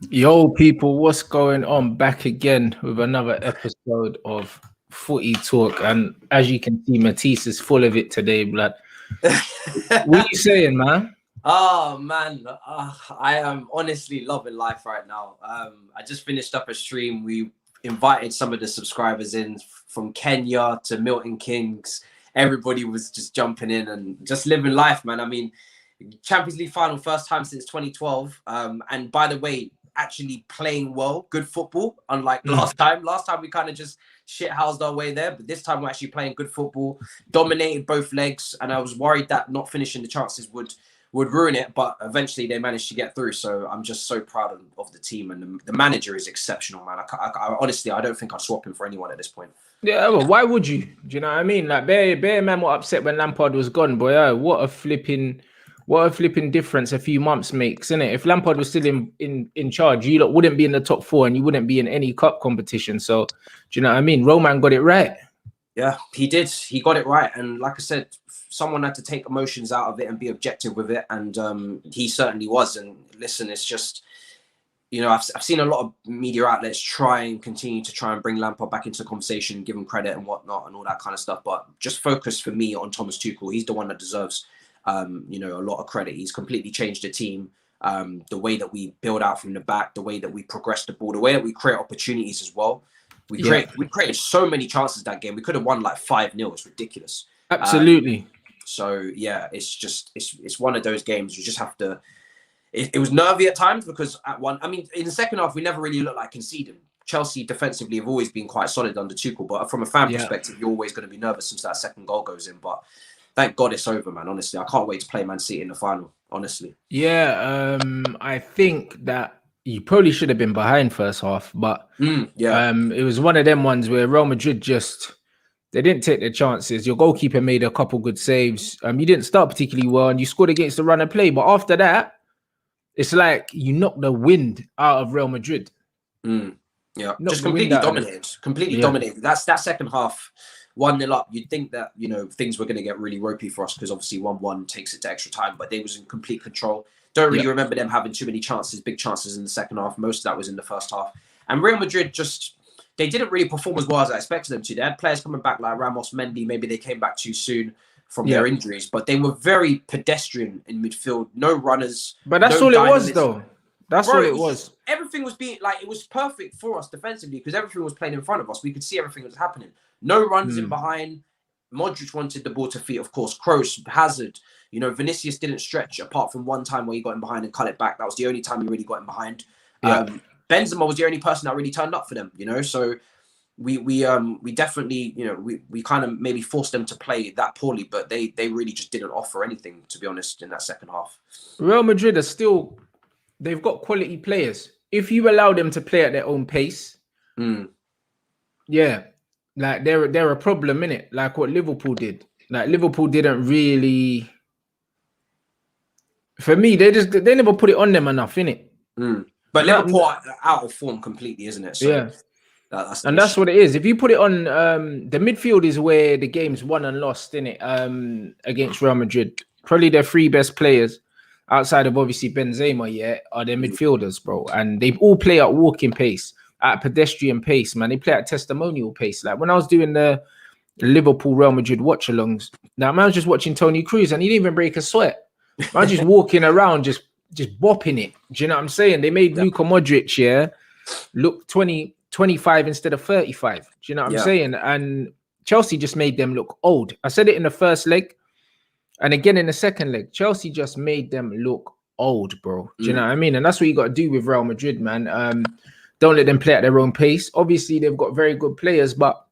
Yo, people, what's going on? Back again with another episode of Footy Talk. And as you can see, Matisse is full of it today, blood. What are you saying, man? Oh, man. I am honestly loving life right now. I just finished up a stream. We invited some of the subscribers in from Kenya to Milton Keynes. Everybody was just jumping in and just living life, man. I mean, Champions League final, first time since 2012. And by the way, actually playing well, good football, unlike last time. Last time we kind of just shithoused our way there, but this time we're actually playing good football, dominated both legs, and I was worried that not finishing the chances would ruin it, but eventually they managed to get through. So I'm just so proud of the team, and the manager is exceptional, man. I honestly, I don't think I'd swap him for anyone at this point. Yeah, well, why would you? Do you know what I mean? Like, Bear man were upset when Lampard was gone, boy. What a flipping difference a few months makes, isn't it? If Lampard was still in charge, you lot wouldn't be in the top four and you wouldn't be in any cup competition. So, do you know what I mean? Roman got it right. Yeah, he did. He got it right. And like I said, someone had to take emotions out of it and be objective with it. And he certainly was. And listen, it's just, you know, I've seen a lot of media outlets continue to bring Lampard back into the conversation, give him credit and whatnot and all that kind of stuff. But just focus for me on Thomas Tuchel. He's the one that deserves, you know, a lot of credit. He's completely changed the team. The way that we build out from the back, the way that we progress the ball, the way that we create opportunities as well. We created so many chances that game. We could have won like 5-0. It's ridiculous. Absolutely. So yeah, it's one of those games you just have to. It was nervy at times because in the second half we never really looked like conceding. Chelsea defensively have always been quite solid under Tuchel, but from a fan perspective, you're always going to be nervous since that second goal goes in. But thank God it's over, man. Honestly, I can't wait to play Man City in the final. Honestly. Yeah, I think that you probably should have been behind first half, but it was one of them ones where Real Madrid they didn't take their chances. Your goalkeeper made a couple good saves. You didn't start particularly well, and you scored against the run and play. But after that, it's like you knocked the wind out of Real Madrid. Yeah, just completely dominated. Completely dominated. That second half, 1-0 up. You'd think that, you know, things were going to get really ropey for us because obviously 1-1 takes it to extra time, but they was in complete control. Don't really remember them having too many chances, big chances in the second half. Most of that was in the first half. And Real Madrid they didn't really perform as well as I expected them to. They had players coming back like Ramos, Mendy. Maybe they came back too soon from their injuries, but they were very pedestrian in midfield. No runners. But that's all it was, though. That's all it was. Everything was being like, it was perfect for us defensively because everything was playing in front of us. We could see everything that was happening. No runs in behind. Modric wanted the ball to feet, of course. Kroos, Hazard. You know, Vinicius didn't stretch apart from one time where he got in behind and cut it back. That was the only time he really got in behind. Benzema was the only person that really turned up for them, you know. So we definitely, you know, we kind of maybe forced them to play that poorly, but they really just didn't offer anything, to be honest, in that second half. Real Madrid they've got quality players. If you allow them to play at their own pace, like they're a problem, innit? Like what Liverpool did. Like Liverpool didn't really. For me, they never put it on them enough, innit? But Liverpool are out of form completely, isn't it? So that's what it is. If you put it on, the midfield is where the game's won and lost, innit? Against Real Madrid, probably their three best players outside of obviously Benzema, are their midfielders, bro, and they all play at walking pace, at pedestrian pace, man. They play at testimonial pace. Like when I was doing the Liverpool Real Madrid watch-alongs, now man was just watching Tony Cruz and he didn't even break a sweat. Man just walking around, just bopping it. Do you know what I'm saying? They made Luka Modric, look 25 instead of 35. Do you know what I'm saying? And Chelsea just made them look old. I said it in the first leg and again in the second leg. Chelsea just made them look old, bro. Do you know what I mean? And that's what you got to do with Real Madrid, man. Don't let them play at their own pace. Obviously, they've got very good players, but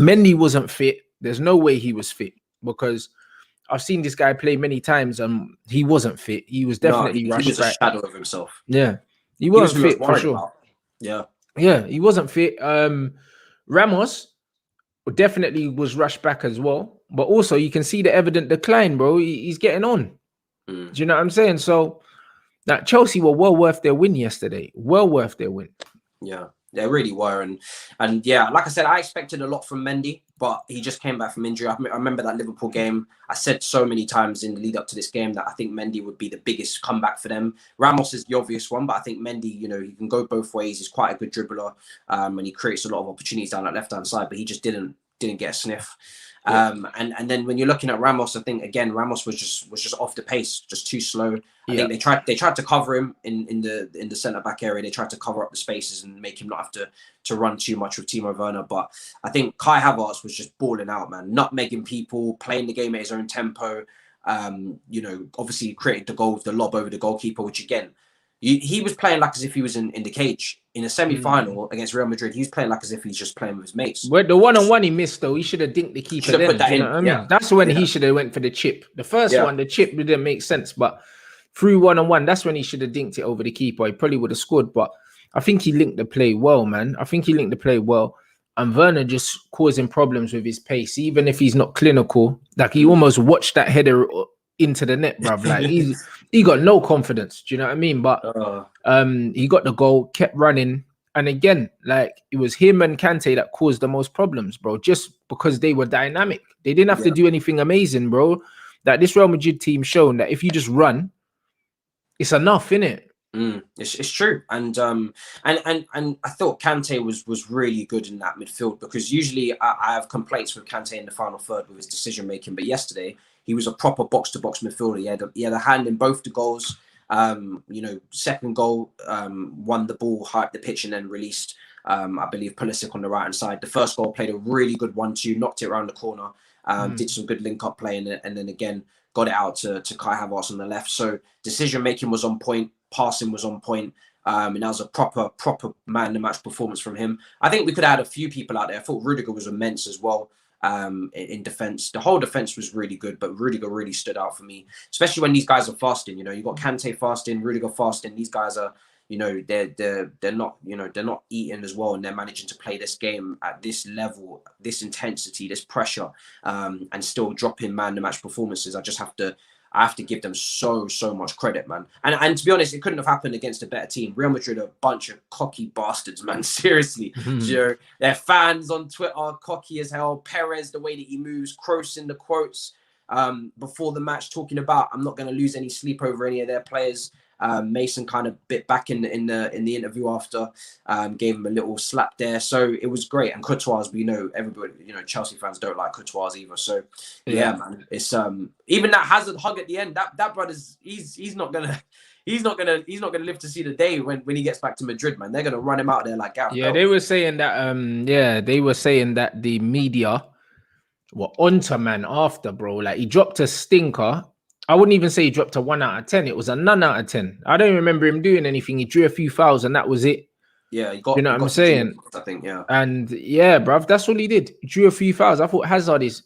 Mendy wasn't fit. There's no way he was fit because I've seen this guy play many times and he wasn't fit. He was definitely rushed. He was a shadow of himself. Yeah. He wasn't fit for sure. About. Yeah, he wasn't fit. Ramos definitely was rushed back as well. But also you can see the evident decline, bro. He's getting on. Do you know what I'm saying? So that Chelsea were well worth their win yesterday. Well worth their win. Yeah. They really were, and yeah, like I said, I expected a lot from Mendy, but he just came back from injury. I remember that Liverpool game. I said so many times in the lead up to this game that I think Mendy would be the biggest comeback for them. Ramos is the obvious one, but I think Mendy, you know, he can go both ways. He's quite a good dribbler, and he creates a lot of opportunities down that left hand side, but he just didn't get a sniff. Yeah. And then when you're looking at Ramos, I think again Ramos was just off the pace, just too slow. I think they tried to cover him in the centre back area. They tried to cover up the spaces and make him not have to run too much with Timo Werner. But I think Kai Havertz was just balling out, man, nutmegging people, playing the game at his own tempo. You know, obviously he created the goal with the lob over the goalkeeper, which again, he was playing like as if he was in the cage. In a semi-final against Real Madrid, he's playing like as if he's just playing with his mates. But the one-on-one he missed, though, he should have dinked the keeper then. Put that you know in. what I mean? That's when he should have went for the chip. The first one, the chip didn't make sense, but through one-on-one, that's when he should have dinked it over the keeper. He probably would have scored, but I think he linked the play well, man. I think he linked the play well. And Werner just causing problems with his pace, even if he's not clinical. Like, he almost watched that header into the net, bruv. Like, he got no confidence. Do you know what I mean? But he got the goal, kept running. And again, like, it was him and Kante that caused the most problems, bro, just because they were dynamic. They didn't have to do anything amazing, bro. That this Real Madrid team shown that if you just run, it's enough, innit? It's true, and I thought Kante was really good in that midfield, because usually I have complaints with Kante in the final third with his decision making, but yesterday he was a proper box to box midfielder. He had a hand in both the goals. You know, second goal, won the ball, hyped the pitch, and then released. I believe Pulisic on the right hand side. The first goal played a really good 1-2, knocked it around the corner, did some good link up play, and then again got it out to Kai Havertz on the left. So decision making was on point, passing was on point, and that was a proper man of the match performance from him. I think we could add a few people out there. I thought Rudiger was immense as well. In defense, the whole defense was really good, but Rudiger really stood out for me, especially when these guys are fasting. You know, you got Kante fasting, Rudiger fasting. These guys are, you know, they're not, you know, they're not eating as well, and they're managing to play this game at this level, this intensity, this pressure, and still dropping man the match performances. I have to give them so much credit, man. And to be honest, it couldn't have happened against a better team. Real Madrid are a bunch of cocky bastards, man. Seriously. You know, their fans on Twitter are cocky as hell. Perez, the way that he moves, Kroos in the quotes before the match, talking about, I'm not going to lose any sleep over any of their players. Mason kind of bit back in the interview after, gave him a little slap there. So it was great. And Courtois, we know everybody, you know, Chelsea fans don't like Courtois either. So yeah, man, it's even that Hazard hug at the end. That brother's he's not gonna live to see the day when he gets back to Madrid, man. They're gonna run him out there like Gareth Bale. They were saying that they were saying that the media were onto man after, bro. Like, he dropped a stinker. I wouldn't even say he dropped a 1 out of 10. It was a none out of 10. I don't remember him doing anything. He drew a few fouls and that was it. Yeah, you know what I'm saying? I think, yeah. And yeah, bruv, that's all he did. He drew a few fouls. I thought Hazard is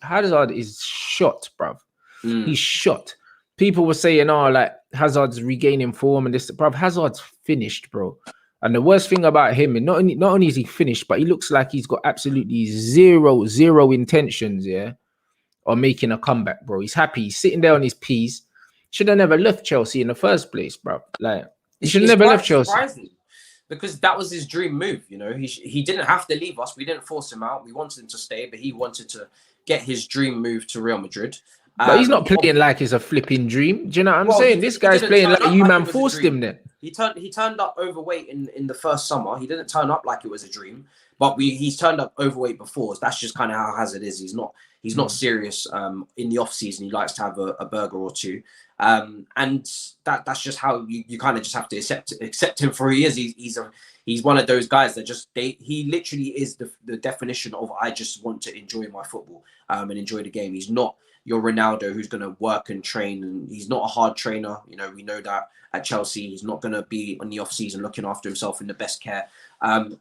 shot, bruv. He's shot. People were saying, oh, like, Hazard's regaining form and this, bruv. Hazard's finished, bro. And the worst thing about him, and not only is he finished, but he looks like he's got absolutely zero intentions, or making a comeback, bro. He's happy. He's sitting there on his P's. Should have never left Chelsea in the first place, bro. Like, he should have never left Chelsea. Surprising, because that was his dream move. You know, he didn't have to leave us. We didn't force him out. We wanted him to stay, but he wanted to get his dream move to Real Madrid. But he's not playing like it's a flipping dream. Do you know what I'm saying? This guy's playing like you man forced him there. He turned up overweight in the first summer. He didn't turn up like it was a dream, but he's turned up overweight before. So that's just kind of how Hazard is. He's not serious. In the off season, he likes to have a burger or two, and that's just how you kind of just have to accept him for who he is. He's one of those guys that he literally is the definition of, I just want to enjoy my football and enjoy the game. He's not your Ronaldo who's going to work and train, and he's not a hard trainer. You know, we know that at Chelsea, he's not going to be on the off season looking after himself in the best care.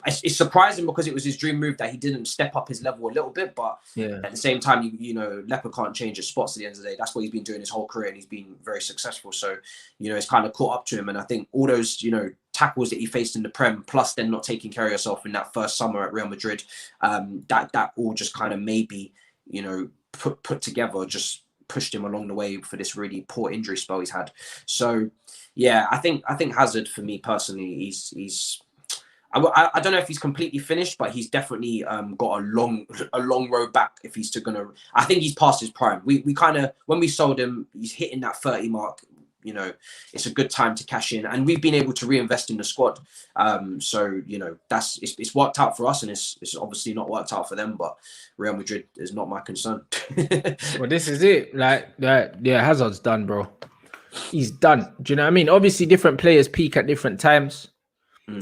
It's surprising because it was his dream move that he didn't step up his level a little bit, but at the same time, you know, leopard can't change his spots at the end of the day. That's what he's been doing his whole career, and he's been very successful. So, you know, it's kind of caught up to him. And I think all those, you know, tackles that he faced in the Prem, plus then not taking care of yourself in that first summer at Real Madrid, that all just kind of maybe, you know, put together just pushed him along the way for this really poor injury spell he's had. So yeah, I think Hazard, for me personally, he's I don't know if he's completely finished, but he's definitely got a long road back if he's gonna. I think he's past his prime. We kind of, when we sold him, he's hitting that 30 mark. You know, it's a good time to cash in, and we've been able to reinvest in the squad. So you know, it's worked out for us, and it's obviously not worked out for them. But Real Madrid is not my concern. Well, this is it. Like that, yeah, Hazard's done, bro. He's done. Do you know what I mean? Obviously, different players peak at different times.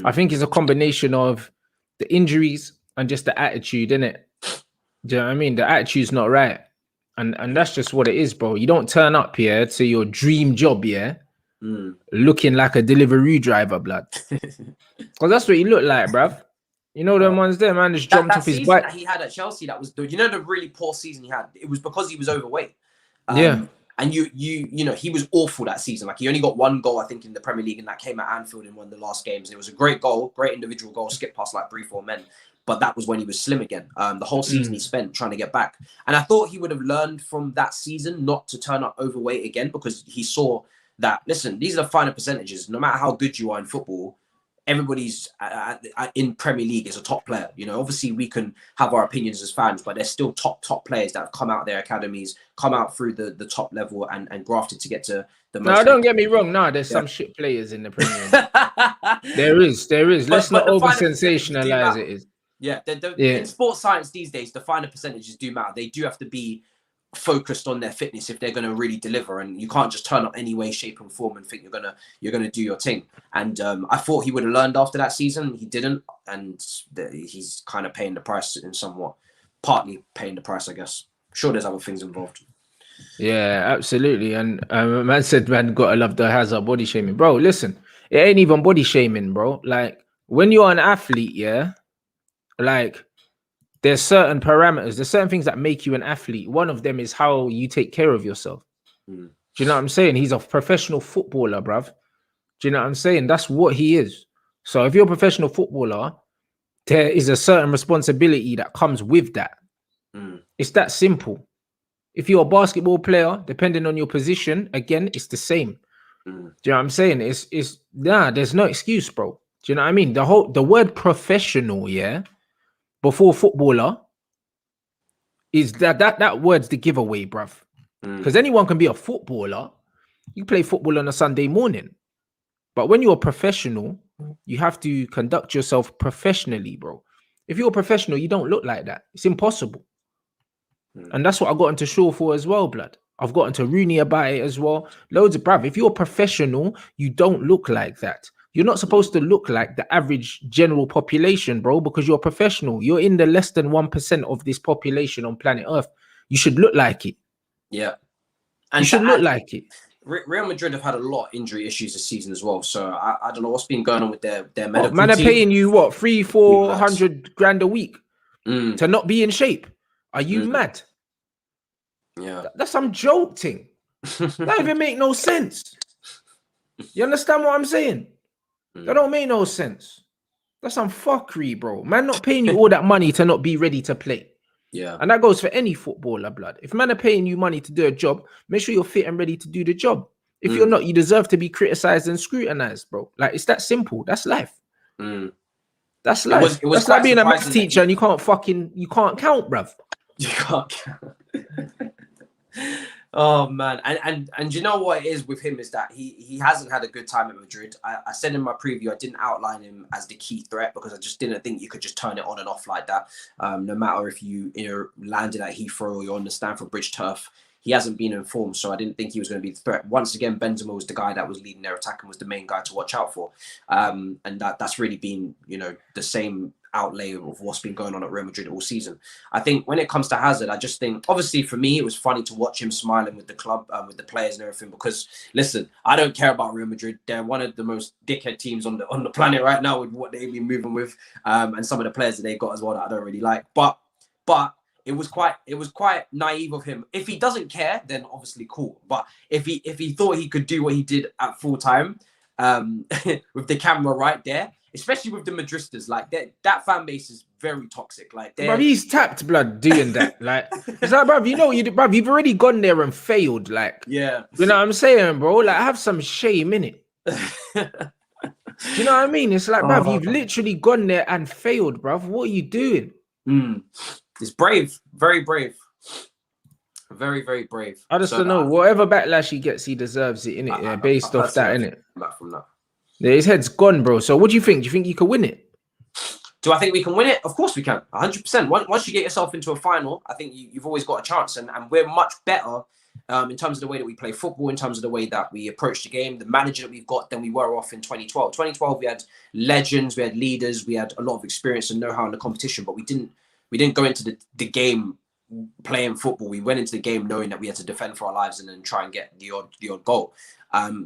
I think it's a combination of the injuries and just the attitude, innit? Do you know what I mean? The attitude's not right. And that's just what it is, bro. You don't turn up here to your dream job, yeah, looking like a delivery driver, blood. Because that's what you look like, bruv. You know them ones there, man, just jumped off his bike. That he had at Chelsea, that was the, you know, the really poor season he had. It was because he was overweight. Yeah. And you know, he was awful that season. Like, he only got one goal, I think, in the Premier League, and that came at Anfield in one of the last games. It was a great goal, great individual goal, skip past like 3-4 men. But that was when he was slim again. The whole season he spent trying to get back. And I thought he would have learned from that season not to turn up overweight again, because he saw that, listen, these are the finer percentages. No matter how good you are in football, everybody's in Premier League is a top player. You know, obviously we can have our opinions as fans, but there's still top players that have come out of their academies, come out through the top level and grafted to get to the most. No, don't get me wrong. No, there's some shit players in the Premier League. There is. Let's not over sensationalize it. Yeah, in sports science these days, the finer percentages do matter. They do have to be focused on their fitness if they're going to really deliver, and you can't just turn up any way, shape, and form and think you're gonna do your thing. And I thought he would have learned after that season. He didn't, and he's kind of paying the price in somewhat, partly paying the price, I guess. Sure, there's other things involved. Yeah, absolutely. And man said, man, gotta love the Hazard body shaming, bro. Listen, it ain't even body shaming, bro. Like, when you're an athlete, yeah, like, there's certain parameters, there's certain things that make you an athlete. One of them is how you take care of yourself. Do you know what I'm saying? He's a professional footballer, bruv. Do you know what I'm saying? That's what he is. So if you're a professional footballer, there is a certain responsibility that comes with that. It's that simple. If you're a basketball player, depending on your position, again, it's the same. Do you know what I'm saying? There's no excuse, bro. Do you know what I mean? The word professional, yeah, before footballer is that word's the giveaway, bruv. Because anyone can be a footballer. You play football on a Sunday morning. But when you're a professional, you have to conduct yourself professionally, bro. If you're a professional, you don't look like that. It's impossible. And that's what I got into Shaw for as well, blood. I've got into Rooney about it as well. Loads of bruv. If you're a professional, you don't look like that. You're not supposed to look like the average general population, bro, because you're a professional. You're in the less than 1% of this population on planet Earth. You should look like it. Yeah. And you should look like it. Real Madrid have had a lot of injury issues this season as well. So I don't know what's been going on with their medical man, team. are paying you what, 300-400 grand a week to not be in shape? Are you mad? Yeah. That's some joke thing. That don't even make no sense. You understand what I'm saying? That don't make no sense. That's some fuckery, bro. Man not paying you all that money to not be ready to play. Yeah. And that goes for any footballer, blood. If man are paying you money to do a job, make sure you're fit and ready to do the job. If you're not, you deserve to be criticized and scrutinized, bro. Like, it's that simple. That's life. That's life. It was That's like being a maths teacher and you can't count, bruv. You can't count. Oh man, and you know what it is with him is that he hasn't had a good time at Madrid. I said in my preview I didn't outline him as the key threat because I just didn't think you could just turn it on and off like that. No matter if you landed at Heathrow or you're on the Stamford Bridge turf, he hasn't been informed, so I didn't think he was going to be the threat. Once again, Benzema was the guy that was leading their attack and was the main guy to watch out for, and that's really been, you know, the same outlay of what's been going on at Real Madrid all season. I think when it comes to Hazard, I just think, obviously for me, it was funny to watch him smiling with the club, with the players and everything, because listen, I don't care about Real Madrid. They're one of the most dickhead teams on the planet right now with what they've been moving with, and some of the players that they got as well that I don't really like. But it was quite naive of him. If he doesn't care, then obviously cool. But if he thought he could do what he did at full time, with the camera right there, especially with the Madristas, like that fan base is very toxic. Like, bruv, he's tapped, blood, doing that. Like, it's like, bruv, you know, bruv, you've already gone there and failed. Like, yeah, you know what I'm saying, bro? Like, have some shame in it. Do you know what I mean? It's like, bruv, you've literally gone there and failed, bruv. What are you doing? It's brave, very brave. Very, very brave. I just don't know. Whatever backlash he gets, he deserves it, innit? Based off that, innit? Back from that. Yeah, his head's gone, bro. So what do you think? Do you think you could win it? Do I think we can win it? Of course we can. 100%. Once you get yourself into a final, I think you've always got a chance. And we're much better in terms of the way that we play football, in terms of the way that we approach the game, the manager that we've got, than we were off in 2012. 2012, we had legends, we had leaders, we had a lot of experience and know-how in the competition, but we didn't go into the game playing football. We went into the game knowing that we had to defend for our lives and then try and get the odd goal.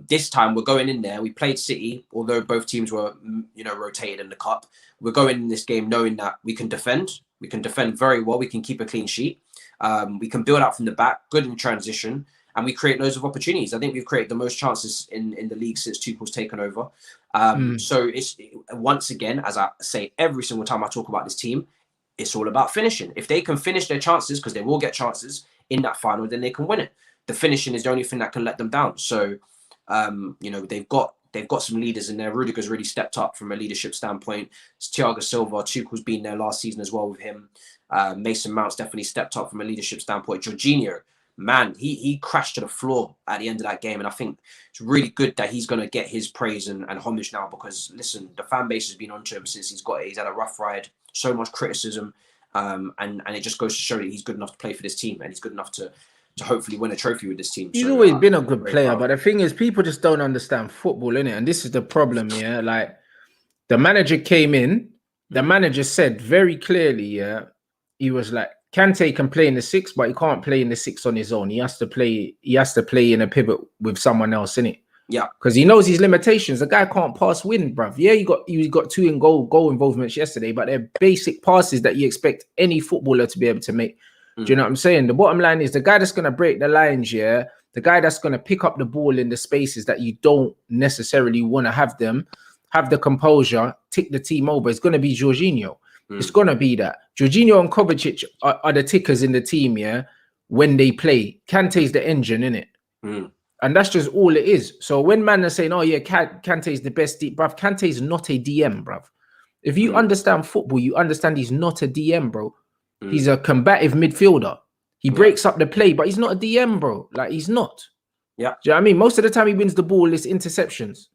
This time we're going in there. We played City, although both teams were, rotated in the cup. We're going in this game knowing that we can defend. We can defend very well. We can keep a clean sheet. We can build out from the back, good in transition, and we create loads of opportunities. I think we've created the most chances in the league since Tuchel's taken over. So it's, once again, as I say every single time I talk about this team, it's all about finishing. If they can finish their chances, because they will get chances in that final, then they can win it. The finishing is the only thing that can let them down. So, they've got some leaders in there. Rudiger's really stepped up from a leadership standpoint. It's Thiago Silva. Tuchel's been there last season as well with him. Mason Mount's definitely stepped up from a leadership standpoint. Jorginho, man, he crashed to the floor at the end of that game. And I think it's really good that he's going to get his praise and homage now, because, listen, the fan base has been on to him since he's had a rough ride, so much criticism. And it just goes to show that he's good enough to play for this team, and he's good enough to hopefully win a trophy with this team. He's always been a good player, but the thing is, people just don't understand football, innit? And this is the problem, yeah? Like, the manager came in, the manager said very clearly, yeah, he was like, Kante can play in the 6, but he can't play in the 6 on his own. He has to play in a pivot with someone else, innit? Yeah. Because he knows his limitations. The guy can't pass wind, bruv. Yeah, he got 2 in goal involvements yesterday, but they're basic passes that you expect any footballer to be able to make. Do you know what I'm saying? The bottom line is the guy that's going to break the lines, yeah, the guy that's going to pick up the ball in the spaces that you don't necessarily want to have them, have the composure, tick the team over, it's going to be Jorginho. It's going to be that. Jorginho and Kovacic are the tickers in the team, yeah, when they play. Kante's the engine, innit? And that's just all it is. So when man are saying, oh yeah, Kante's the best deep, bruv, Kante's not a DM, bruv. If you understand football, you understand he's not a DM, bro. He's a combative midfielder. He breaks up the play, but he's not a DM, bro. Like, he's not. Yeah. Do you know what I mean? Most of the time he wins the ball, it's interceptions.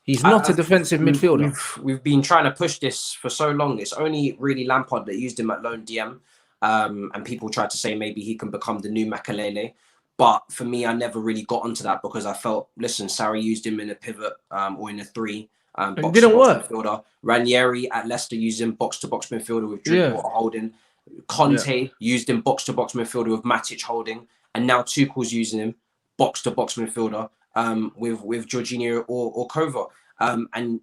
He's not a defensive midfielder. We've been trying to push this for so long. It's only really Lampard that used him at lone DM. And people tried to say maybe he can become the new Makalele. But for me, I never really got onto that, because I felt, listen, Sarri used him in a pivot or in a 3. It didn't work. Midfielder. Ranieri at Leicester used him box-to-box midfielder with Drinkwater holding. Kante used him box-to-box midfielder with Matic holding. And now Tuchel's using him box-to-box midfielder with Jorginho or Kova. And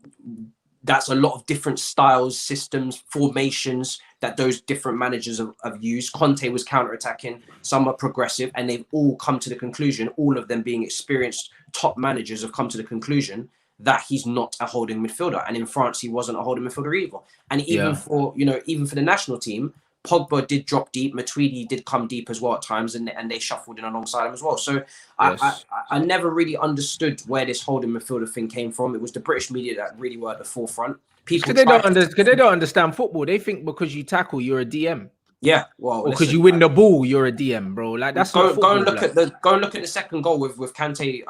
that's a lot of different styles, systems, formations that those different managers have used. Kante was counter-attacking, some are progressive, and they've all come to the conclusion, all of them being experienced top managers have come to the conclusion that he's not a holding midfielder. And in France, he wasn't a holding midfielder either. And even for the national team, Pogba did drop deep, Matuidi did come deep as well at times, and they shuffled in alongside him as well. So I never really understood where this holding midfielder thing came from. It was the British media that really were at the forefront. People they don't understand football. They think because you tackle, you're a DM. Yeah, well, or because you win the ball, you're a DM, bro. Like, that's go and look at the second goal with Kante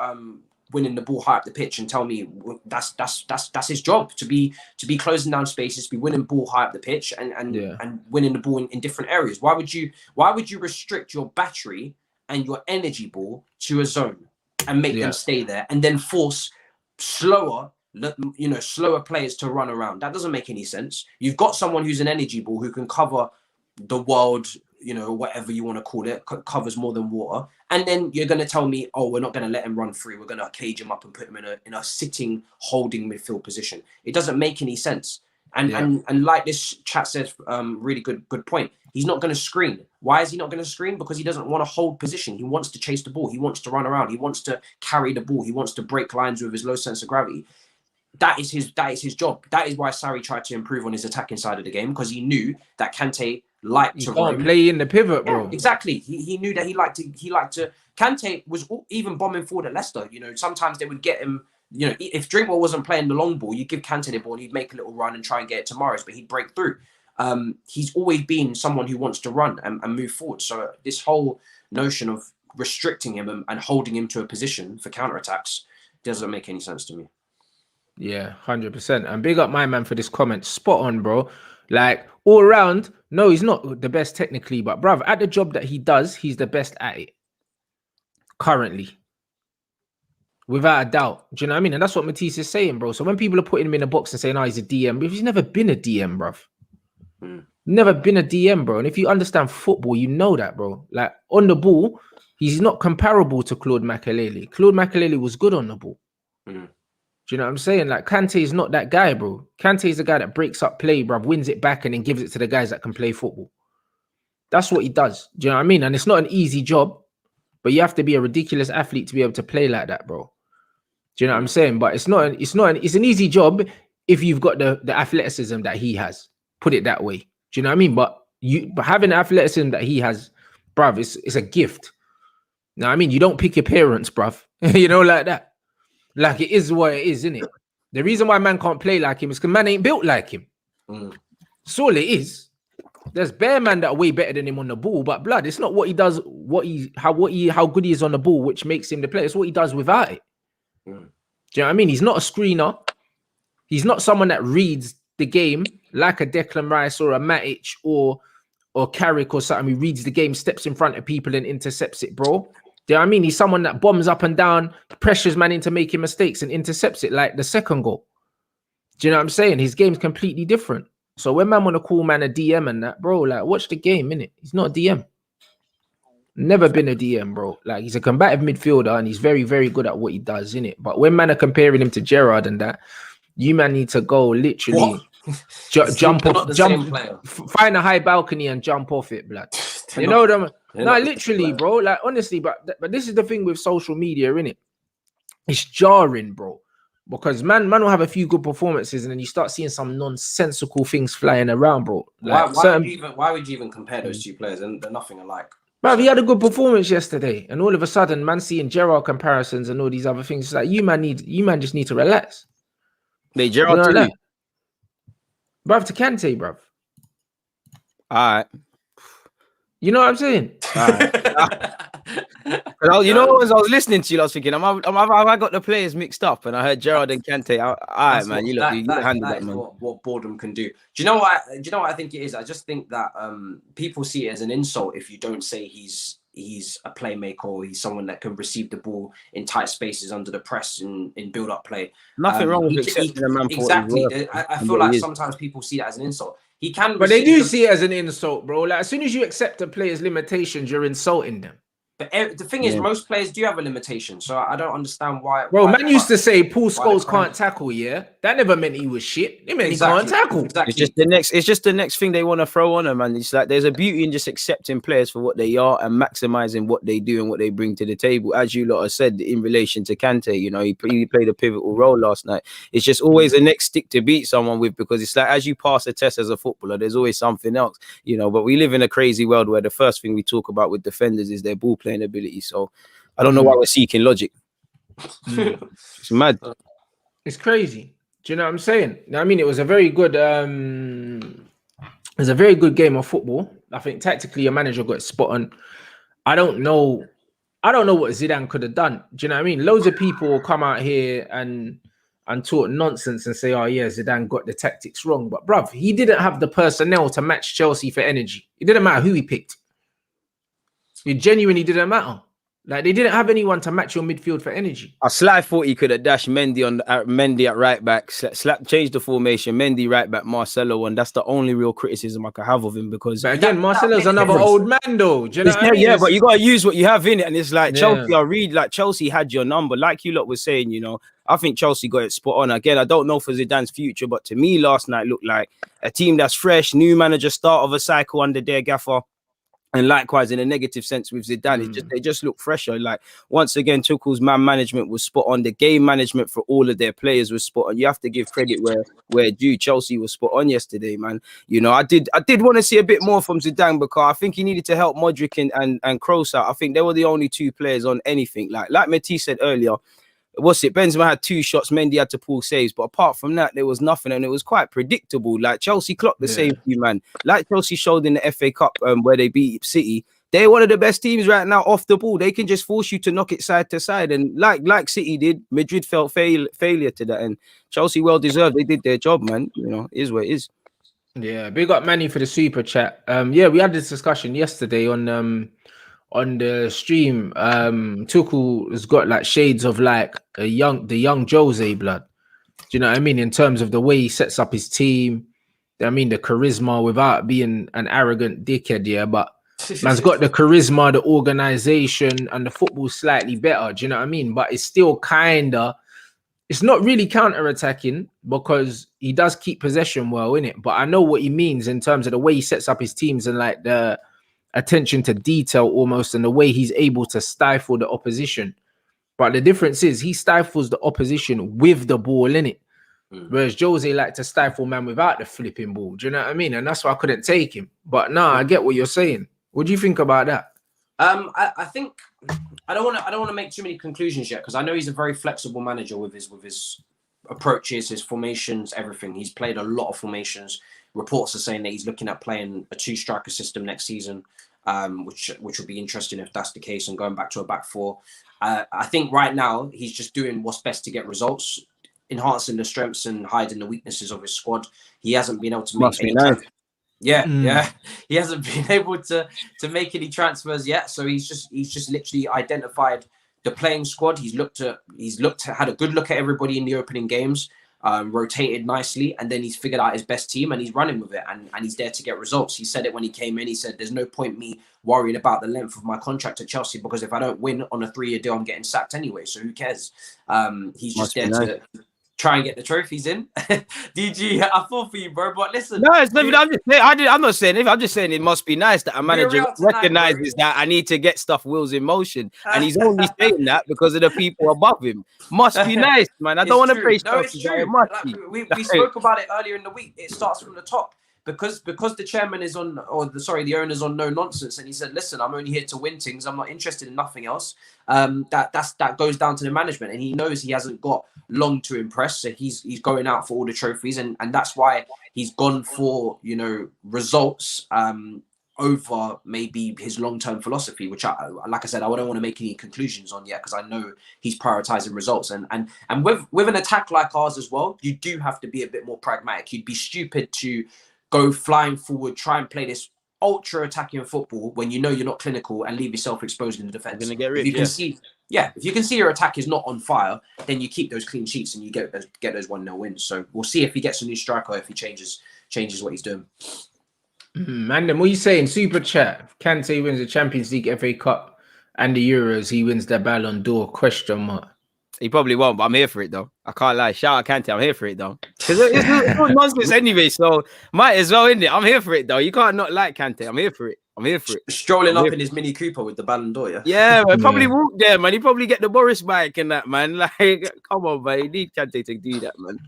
winning the ball high up the pitch, and tell me that's his job, to be closing down spaces, to be winning ball high up the pitch, and winning the ball in different areas. Why would you restrict your battery and your energy ball to a zone and make them stay there, and then force slower players to run around? That doesn't make any sense. You've got someone who's an energy ball who can cover the world, whatever you want to call it, covers more than water. And then you're going to tell me, oh, we're not going to let him run free. We're going to cage him up and put him in a sitting, holding midfield position. It doesn't make any sense. And like this chat says, really good point. He's not going to screen. Why is he not going to screen? Because he doesn't want to hold position. He wants to chase the ball. He wants to run around. He wants to carry the ball. He wants to break lines with his low sense of gravity. That is his job. That is why Sarri tried to improve on his attacking side of the game, because he knew that Kante liked to play in the pivot, bro. Yeah, exactly. He knew that he liked to. Kante was even bombing forward at Leicester. Sometimes they would get him You know, if Drinkwater wasn't playing the long ball, you give Kante the ball and he'd make a little run and try and get it to Morris, but he'd break through. He's always been someone who wants to run and move forward. So this whole notion of restricting him and holding him to a position for counterattacks doesn't make any sense to me. Yeah, 100%. And big up my man for this comment. Spot on, bro. Like, all around, no, he's not the best technically, but bruv, at the job that he does, he's the best at it. Currently. Without a doubt. Do you know what I mean? And that's what Matisse is saying, bro. So when people are putting him in a box and saying, oh, he's a DM, but he's never been a DM, bruv. Never been a DM, bro. And if you understand football, you know that, bro. Like, on the ball, he's not comparable to Claude Makelele. Claude Makelele was good on the ball. Do you know what I'm saying? Like, Kante is not that guy, bro. Kante is the guy that breaks up play, bruv, wins it back, and then gives it to the guys that can play football. That's what he does. Do you know what I mean? And it's not an easy job, but you have to be a ridiculous athlete to be able to play like that, bro. Do you know what I'm saying? But it's an easy job if you've got the athleticism that he has. Put it that way. Do you know what I mean? But having the athleticism that he has, bruv, it's a gift. You know what I mean? You don't pick your parents, bruv. You know, like that. Like, it is what it is, isn't it? The reason why man can't play like him is because man ain't built like him. That's all it is. There's bare man that are way better than him on the ball, but blood, it's not what he does, how good he is on the ball, which makes him the player. It's what he does without it. Do you know what I mean? He's not a screener. He's not someone that reads the game like a Declan Rice or a Matic or Carrick or something. He reads the game, steps in front of people and intercepts it, bro. Do you know what I mean? He's someone that bombs up and down, pressures man into making mistakes and intercepts it like the second goal. Do you know what I'm saying? His game's completely different. So when man want to call man a DM and that, bro, like, watch the game, innit? He's not a DM. Never been a DM, bro. Like, he's a combative midfielder and he's very, very good at what he does, innit? But when man are comparing him to Gerrard and that, you man need to go literally jump off, find a high balcony and jump off it, blood. You know what I mean? No, literally, bro. Like, honestly, but this is the thing with social media, innit? It's jarring, bro. Because man will have a few good performances and then you start seeing some nonsensical things flying around, bro. Like, why would you even compare those two players? And they're nothing alike. Bro, he had a good performance yesterday, and all of a sudden, man seeing Gerrard comparisons and all these other things. It's like you man just need to relax. Mate, Gerrard, you know, bruv, to Kante, bruv. All right. You know what I'm saying? You know, as I was listening to you, I was thinking, have I got the players mixed up? And I heard Gerrard and Kante. All right, man. You handle that, man. What boredom can do. Do you know what I think it is? I just think that people see it as an insult if you don't say he's a playmaker or he's someone that can receive the ball in tight spaces under the press in build-up play. Nothing wrong with accepting a man for exactly. I feel like sometimes people see that as an insult. He can, but they do see it as an insult, bro. Like, as soon as you accept a player's limitations, you're insulting them. But the thing is, most players do have a limitation, so I don't understand why. Bro, man used to say Paul Scholes can't tackle. Yeah, that never meant he was shit. It meant he can't tackle. Exactly. It's just the next thing they want to throw on him, man. It's like there's a beauty in just accepting players for what they are and maximizing what they do and what they bring to the table. As you lot have said in relation to Kante, you know, he played a pivotal role last night. It's just always the next stick to beat someone with, because it's like as you pass a test as a footballer, there's always something else, you know. But we live in a crazy world where the first thing we talk about with defenders is their ball playing ability. So I don't know why we're seeking logic. It's mad. It's crazy. Do you know what I'm saying? I mean, it was a very good game of football. I think tactically your manager got spot on. I don't know what Zidane could have done. Do you know what I mean? Loads of people will come out here and talk nonsense and say, oh yeah, Zidane got the tactics wrong. But bruv, he didn't have the personnel to match Chelsea for energy. It didn't matter who he picked. It genuinely didn't matter. Like, they didn't have anyone to match your midfield for energy. A sly thought he could have dashed Mendy at right back, changed the formation, Mendy right back, Marcelo, and that's the only real criticism I could have of him. Because but again, Marcelo's another old man, though. Do you know what I mean? Yeah, but you gotta use what you have in it, and it's like Chelsea. I read like Chelsea had your number, like you lot was saying. You know, I think Chelsea got it spot on. Again, I don't know for Zidane's future, but to me, last night looked like a team that's fresh, new manager, start of a cycle under their gaffer. And likewise, in a negative sense with Zidane, they just look fresher. Like, once again, Tuchel's man management was spot on. The game management for all of their players was spot on. You have to give credit where due. Chelsea was spot on yesterday, man. You know, I did want to see a bit more from Zidane, because I think he needed to help Modric and Kroos out. I think they were the only two players on anything. Like Matisse said earlier, what's it? Benzema had 2 shots, Mendy had to pull saves, but apart from that, there was nothing, and it was quite predictable. Like Chelsea clocked the same few, man. Like Chelsea showed in the FA Cup where they beat City. They're one of the best teams right now off the ball. They can just force you to knock it side to side, and like City did, Madrid felt failure to that, and Chelsea well deserved. They did their job, man. You know, it is what it is. Yeah, big up Manny for the super chat. Yeah, we had this discussion yesterday on the stream. Tuchel has got like shades of like the young Jose blood. Do you know what I mean? In terms of the way he sets up his team, I mean the charisma without being an arrogant dickhead, yeah. But man's got the charisma, the organization, and the football slightly better. Do you know what I mean? But it's still it's not really counter-attacking because he does keep possession well, innit? But I know what he means in terms of the way he sets up his teams and like the attention to detail almost, and the way he's able to stifle the opposition. But the difference is he stifles the opposition with the ball, innit? Whereas Jose liked to stifle man without the flipping ball. Do you know what I mean? And that's why I couldn't take him. But nah, I get what you're saying. What do you think about that? I think I don't want to make too many conclusions yet, because I know he's a very flexible manager with his approaches, his formations, everything. He's played a lot of formations. Reports are saying that he's looking at playing a 2-striker system next season, which would be interesting if that's the case, and going back to a back 4. I think right now he's just doing what's best to get results, enhancing the strengths and hiding the weaknesses of his squad. He hasn't been able to make any he hasn't been able to make any transfers yet. So he's just literally identified the playing squad. He's had a good look at everybody in the opening games, rotated nicely, and then he's figured out his best team and he's running with it, and he's there to get results. He said it when he came in. He said, there's no point me worrying about the length of my contract at Chelsea, because if I don't win on a 3-year deal, I'm getting sacked anyway. So who cares? He's just there to try and get the trophies in. DG, I fought for you, bro. But listen, no, it's not. I'm not saying it. I'm just saying it must be nice that a manager recognizes that I need to get stuff wheels in motion, and he's only saying that because of the people above him. Must be nice, man. I don't want to praise. No, it's true. We spoke about it earlier in the week. It starts from the top. Because the chairman is on, the owner's on no nonsense, and he said, listen, I'm only here to win things. I'm not interested in nothing else. That goes down to the management, and he knows he hasn't got long to impress, so he's going out for all the trophies, and that's why he's gone for, you know, results over maybe his long-term philosophy, which like I said, I don't want to make any conclusions on yet, because I know he's prioritizing results, and with an attack like ours as well, you do have to be a bit more pragmatic. You'd be stupid to go flying forward, try and play this ultra attacking football when you know you're not clinical, and leave yourself exposed in the defense. Gonna get rid, if you can see your attack is not on fire, then you keep those clean sheets and you get those 1-0 wins. So we'll see if he gets a new striker, or if he changes what he's doing. Man, then what are you saying? Super chat. Kante wins the Champions League, FA Cup, and the Euros. He wins the Ballon d'Or? ? He probably won't, but I'm here for it though. I can't lie. Shout out Kante, I'm here for it though. Because it's all nonsense anyway, so might as well, isn't it? I'm here for it though. You can't not like Kante. I'm here for it. Strolling up in his Mini Cooper with the Ballon d'Or, yeah? Yeah, man, probably walk there, man. He probably get the Boris bike and that, man. Like, come on, man. You need Kante to do that, man.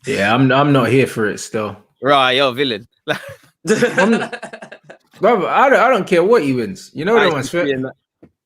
Yeah, I'm not here for it still. Right, you're a villain. Brother, I don't care what he wins. You know what one's fair.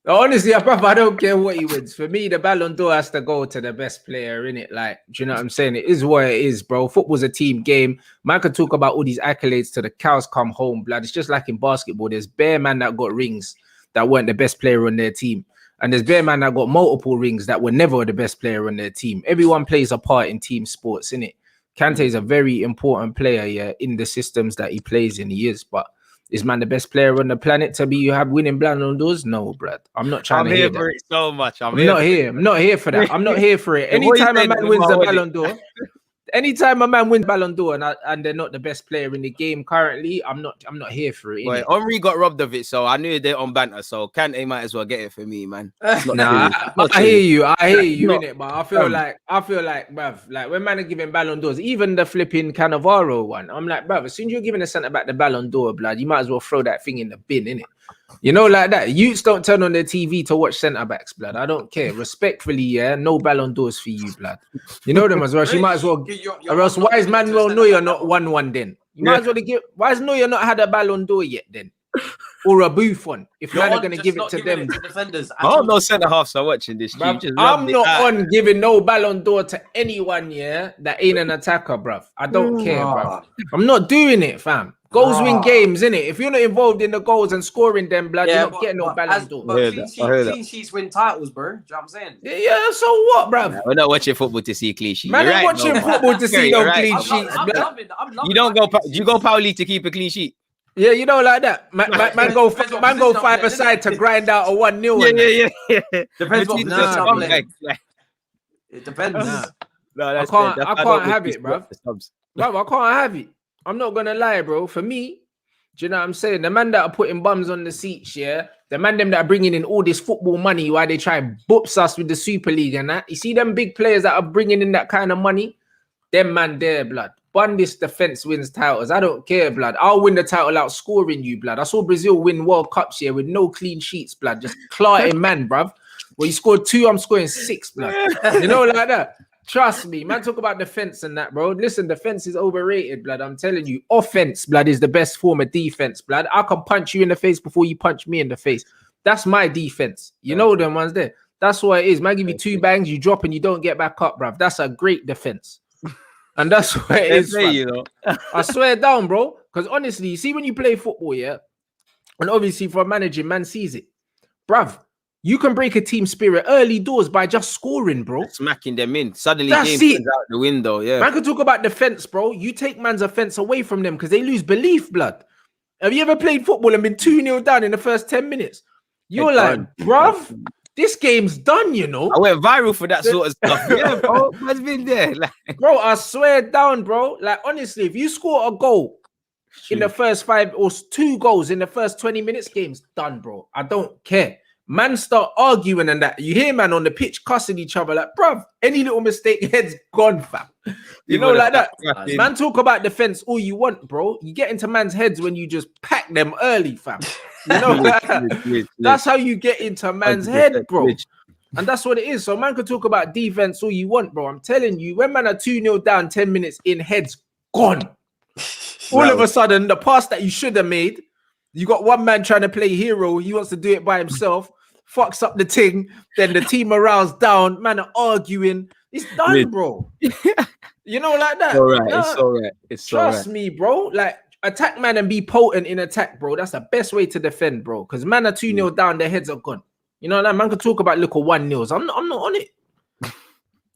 Honestly, brother, I don't care what he wins. For me, the Ballon d'Or has to go to the best player, innit? Like, do you know what I'm saying? It is what it is, bro. Football's a team game. Man can talk about all these accolades till the cows come home, blood. It's just like in basketball. There's bare man that got rings that weren't the best player on their team. And there's bare man that got multiple rings that were never the best player on their team. Everyone plays a part in team sports, innit? Kante is a very important player, yeah, in the systems that he plays in. He is, but is man the best player on the planet to be winning Ballon d'Ors? No, Brad. I'm not trying to hear that. I'm here for it so much. I'm not here for that. I'm not here for it. Anytime a man wins the Ballon d'Or, anytime a man wins Ballon d'Or and they're not the best player in the game currently, I'm not here for it. Well, Henry got robbed of it, so I knew they're on banter. So Kante might as well get it for me, man. Nah, I hear you, innit? But I feel like, bruv, like when man are giving Ballon d'Ors, even the flipping Cannavaro one, I'm like, bruv, as soon as you're giving a centre back the Ballon d'Or, blood, you might as well throw that thing in the bin, innit? You know, like that. Youths don't turn on their TV to watch centre backs, blood. I don't care. Respectfully, yeah, no Ballon d'Ors for you, blood. You know them as well. She might as well. Or else, why is Manuel Neuer not 1-1 then? You might as well give. Why is Neuer not had a Ballon d'Or yet then? or a Buffon. If You're man are on going to just give it not to giving them. it to defenders. Oh, no centre halves are watching this. Bruv, Just I'm rubbed it not out. on giving no Ballon d'Or to anyone, yeah, that ain't an attacker, bruv. I don't care, bruv. I'm not doing it, fam. Goals win games, innit? If you're not involved in the goals and scoring them, blood, you're not getting no Ballon d'Or. But clean sheets win titles, bro. Do you know what I'm saying? Yeah, so what, bruv? Nah, we're not watching football to see clean sheet. Man, You're I'm right, watching no, football to see no clean I'm sheets, I'm blood. loving You don't go. Do you go Pauli to keep a clean sheet? Yeah, you know, like that. Man go five position aside to grind out a 1-0. Yeah. Depends what Matisse position is I'm some playing. guy. It depends. Nah. No, that's I can't have it, bruv. Subs. Bruv, I can't have it. I'm not gonna lie, bro. For me, do you know what I'm saying? The man that are putting bums on the seats, yeah, the man them that are bringing in all this football money while they try and boops us with the Super League and that. You see them big players that are bringing in that kind of money? Them man there, blood. Bun this defense wins titles. I don't care, blood. I'll win the title out scoring you, blood. I saw Brazil win World Cups here with no clean sheets, blood. Just clarting man, bruv. Well, you scored 2, I'm scoring 6, blood. You know, like that. Trust me, man. Talk about defense and that, bro. Listen, defense is overrated, blood. I'm telling you, offense, blood, is the best form of defense, blood. I can punch you in the face before you punch me in the face. That's my defense. You know them ones there. That's what it is. Man, give you 2 bangs, you drop and you don't get back up, bruv. That's a great defense. And that's what it is, you know. I swear down, bro. Because honestly, you see when you play football, yeah, and obviously for managing, man sees it. Bruv, you can break a team spirit early doors by just scoring, bro. Smacking them in. Suddenly, That's game it. turns out the window. Yeah. Man can talk about defense, bro. You take man's offense away from them because they lose belief, blood. Have you ever played football and been 2-0 down in the first 10 minutes? You're like, bruv, this game's done, you know. I went viral for that sort of stuff. Yeah, bro. Man's been there. Like, bro, I swear down, bro. Like, honestly, if you score a goal in the first 5 or 2 goals in the first 20 minutes, game's done, bro. I don't care. Man start arguing and that. You hear man on the pitch cussing each other like, bruv, any little mistake, head's gone, fam. You know, like that. Man talk about defense all you want, bro. You get into man's heads when you just pack them early, fam. You know, like, that's how you get into man's head, bro. And that's what it is. So man could talk about defense all you want, bro. I'm telling you, when man are 2-0 down, 10 minutes in, heads gone. All of a sudden, the pass that you should have made, you got one man trying to play hero. He wants to do it by himself. Fucks up the thing. Then the team morale's down. Man are arguing. It's done, bro. You know, like that. All right. It's all right. It's trust me, bro. Like, attack man and be potent in attack, bro. That's the best way to defend, bro. Because man are 2-0 down, their heads are gone. You know, that man could talk about little 1-0s. I'm not on it.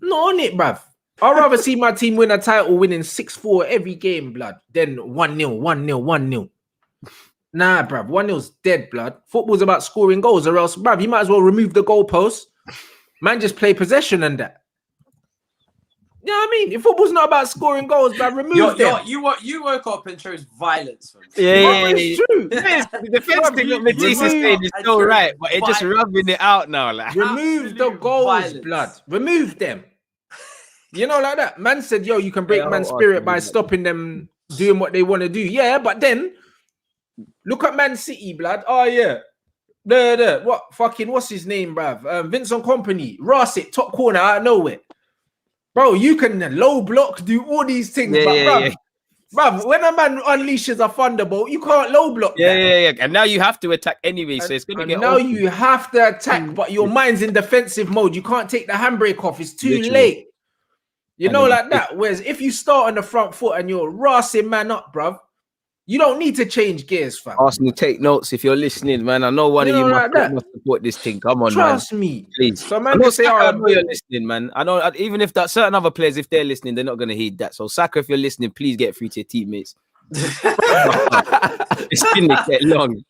Not on it, bruv. I'd rather see my team win a title winning 6-4 every game, blood, than 1-0, 1-0, 1-0. Nah, bruv, 1-0's dead, blood. Football's about scoring goals, or else, bruv, you might as well remove the goalpost. Man, just play possession and that. You know what I mean? If football's not about scoring goals, bruv, remove them. You woke up and chose violence. Yeah, it's true. The defense thing that Matisse is saying is still right, but it's just rubbing it out now. Like, remove the goals, blood. Remove them. You know, like that. Man said, yo, you can break man's spirit by stopping them doing what they want to do. Yeah, but then look at Man City, blood. Oh, yeah. What's his name, bruv? Vincent Kompany. Ross it, top corner out of nowhere. Bro, you can low block, do all these things. Bruv, when a man unleashes a thunderbolt, you can't low block. Yeah. And now you have to attack anyway, so it's going to get now awful. You have to attack, but your mind's in defensive mode. You can't take the handbrake off. It's too late. You know, like that. Whereas if you start on the front foot and you're rassing man up, bruv, you don't need to change gears, fam. Arsenal, take notes if you're listening, man. I know one of you must support this thing. Come on, trust me, please. So man, can say, I know you're listening, man. I know even if that certain other players, if they're listening, they're not gonna heed that. So Saka, if you're listening, please get through to your teammates. It's gonna get long.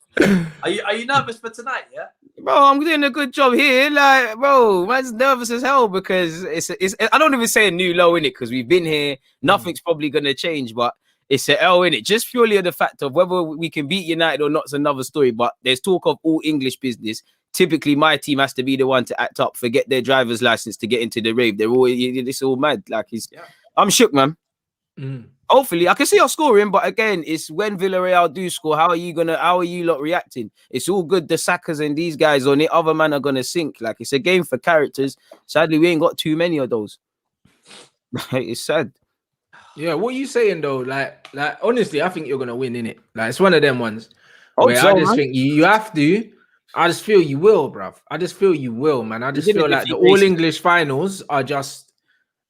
Are you nervous for tonight? Yeah, bro, I'm doing a good job here. Like, bro, man's nervous as hell because it's. I don't even say a new low in it because we've been here. Nothing's probably gonna change, but it's an L in it. Just purely on the fact of whether we can beat United or not is another story. But there's talk of all English business. Typically, my team has to be the one to act up, forget their driver's license to get into the rave. It's all mad. Like I'm shook, man. Hopefully, I can see us scoring, but again, it's when Villarreal do score. How are you lot reacting? It's all good. The Sakas and these guys on it, other man are gonna sink. Like it's a game for characters. Sadly, we ain't got too many of those. It's sad. Yeah, what are you saying though? Like honestly, I think you're gonna win, innit? Like it's one of them ones. Where so, I just man. think you have to. I just feel you will, bruv. I just feel you will, man. I just feel like the all English finals are just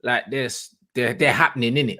like this. They're happening, innit?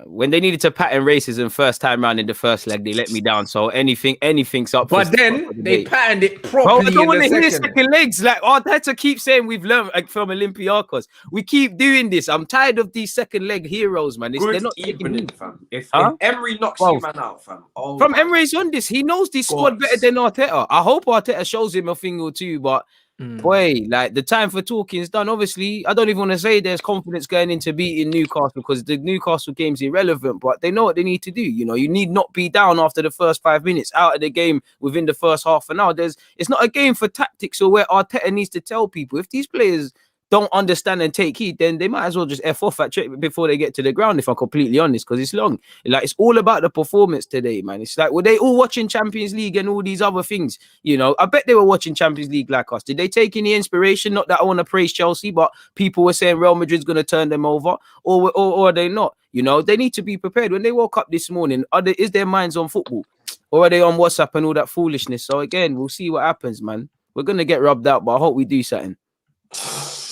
When they needed to pattern racism first time round in the first leg, they let me down. So anything's up. But then they patterned it properly. Bro, I don't want to in the hear second legs. Like Arteta keeps saying we've learned from Olympiacos. We keep doing this. I'm tired of these second leg heroes, man. They're not evening, fam. If Emery knocks you man out, fam. From Emery's on this, he knows this squad better than Arteta. I hope Arteta shows him a thing or two, but boy, like the time for talking is done. Obviously, I don't even want to say there's confidence going into beating Newcastle because the Newcastle game's irrelevant, but they know what they need to do. You know, you need not be down after the first 5 minutes, out of the game within the first half an hour. It's not a game for tactics or where Arteta needs to tell people if these players don't understand and take heed, then they might as well just F off at before they get to the ground, if I'm completely honest, because it's long. Like, it's all about the performance today, man. It's like, were they all watching Champions League and all these other things? You know, I bet they were watching Champions League like us. Did they take any inspiration? Not that I want to praise Chelsea, but people were saying Real Madrid's going to turn them over, or are they not? You know, they need to be prepared. When they woke up this morning, is their minds on football? Or are they on WhatsApp and all that foolishness? So again, we'll see what happens, man. We're going to get rubbed out, but I hope we do something.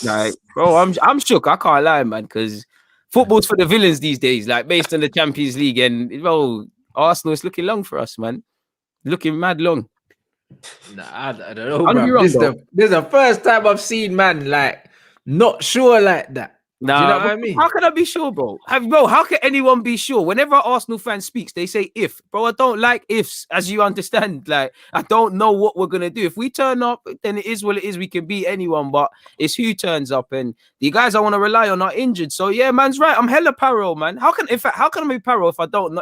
Like, bro, I'm shook. I can't lie, man, because football's for the villains these days. Like, based on the Champions League, and bro, Arsenal is looking long for us, man. Looking mad long. Nah, I don't know, bro. This is the first time I've seen man like not sure like that. Nah, do you know what I mean? How can I be sure, bro? How can anyone be sure? Whenever an Arsenal fan speaks, they say if. Bro, I don't like ifs, as you understand. Like, I don't know what we're gonna do. If we turn up, then it is what it is. We can beat anyone, but it's who turns up. And the guys I want to rely on are injured. So yeah, man's right. I'm hella parallel, man. How can I be parallel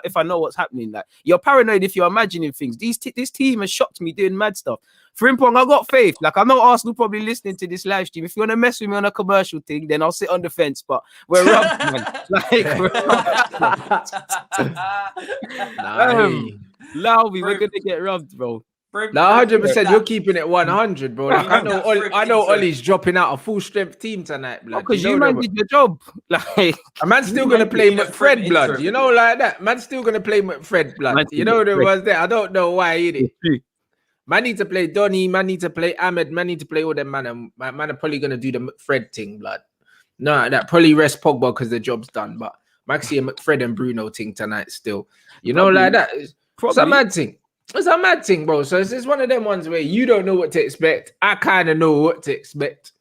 if I know what's happening? Like, you're paranoid if you're imagining things. This team has shocked me doing mad stuff. Frimpong, I got faith. Like, I know Arsenal probably listening to this live stream. If you want to mess with me on a commercial thing, then I'll sit on the fence. But we're rubbed, man. Like, we're Lowy, we're gonna get rubbed, bro. No, 100%. You're keeping it 100, bro. Like, I know Ollie's dropping out a full strength team tonight, blood. Because you man did your job. Like, a man's still gonna play McFred, blood. You know, like that. Man's still gonna play McFred, blood. You know there was there. I don't know why he did. Man need to play Donny, man need to play Ahmed, man need to play all them man. And man are probably gonna do the McFred thing, blood. No, that probably rest Pogba because the job's done. But Maxi and McFred and Bruno thing tonight still. You know, like that. It's a mad thing. It's a mad thing, bro. So it's one of them ones where you don't know what to expect. I kind of know what to expect.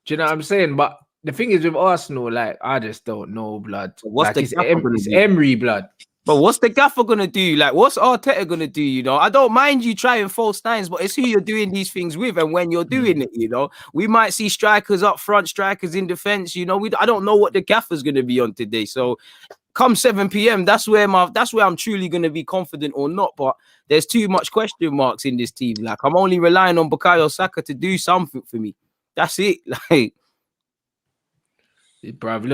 Do you know what I'm saying? But the thing is with Arsenal, like, I just don't know, blood. What's like, it's Emery, blood. But what's the gaffer gonna do? Like, what's Arteta gonna do? You know, I don't mind you trying false nines, but it's who you're doing these things with and when you're doing it. You know, we might see strikers up front, strikers in defense. You know, I don't know what the gaffer's gonna be on today. So, come 7 p.m., that's where I'm truly gonna be confident or not. But there's too much question marks in this team. Like, I'm only relying on Bukayo Saka to do something for me. That's it. Like. Bruv,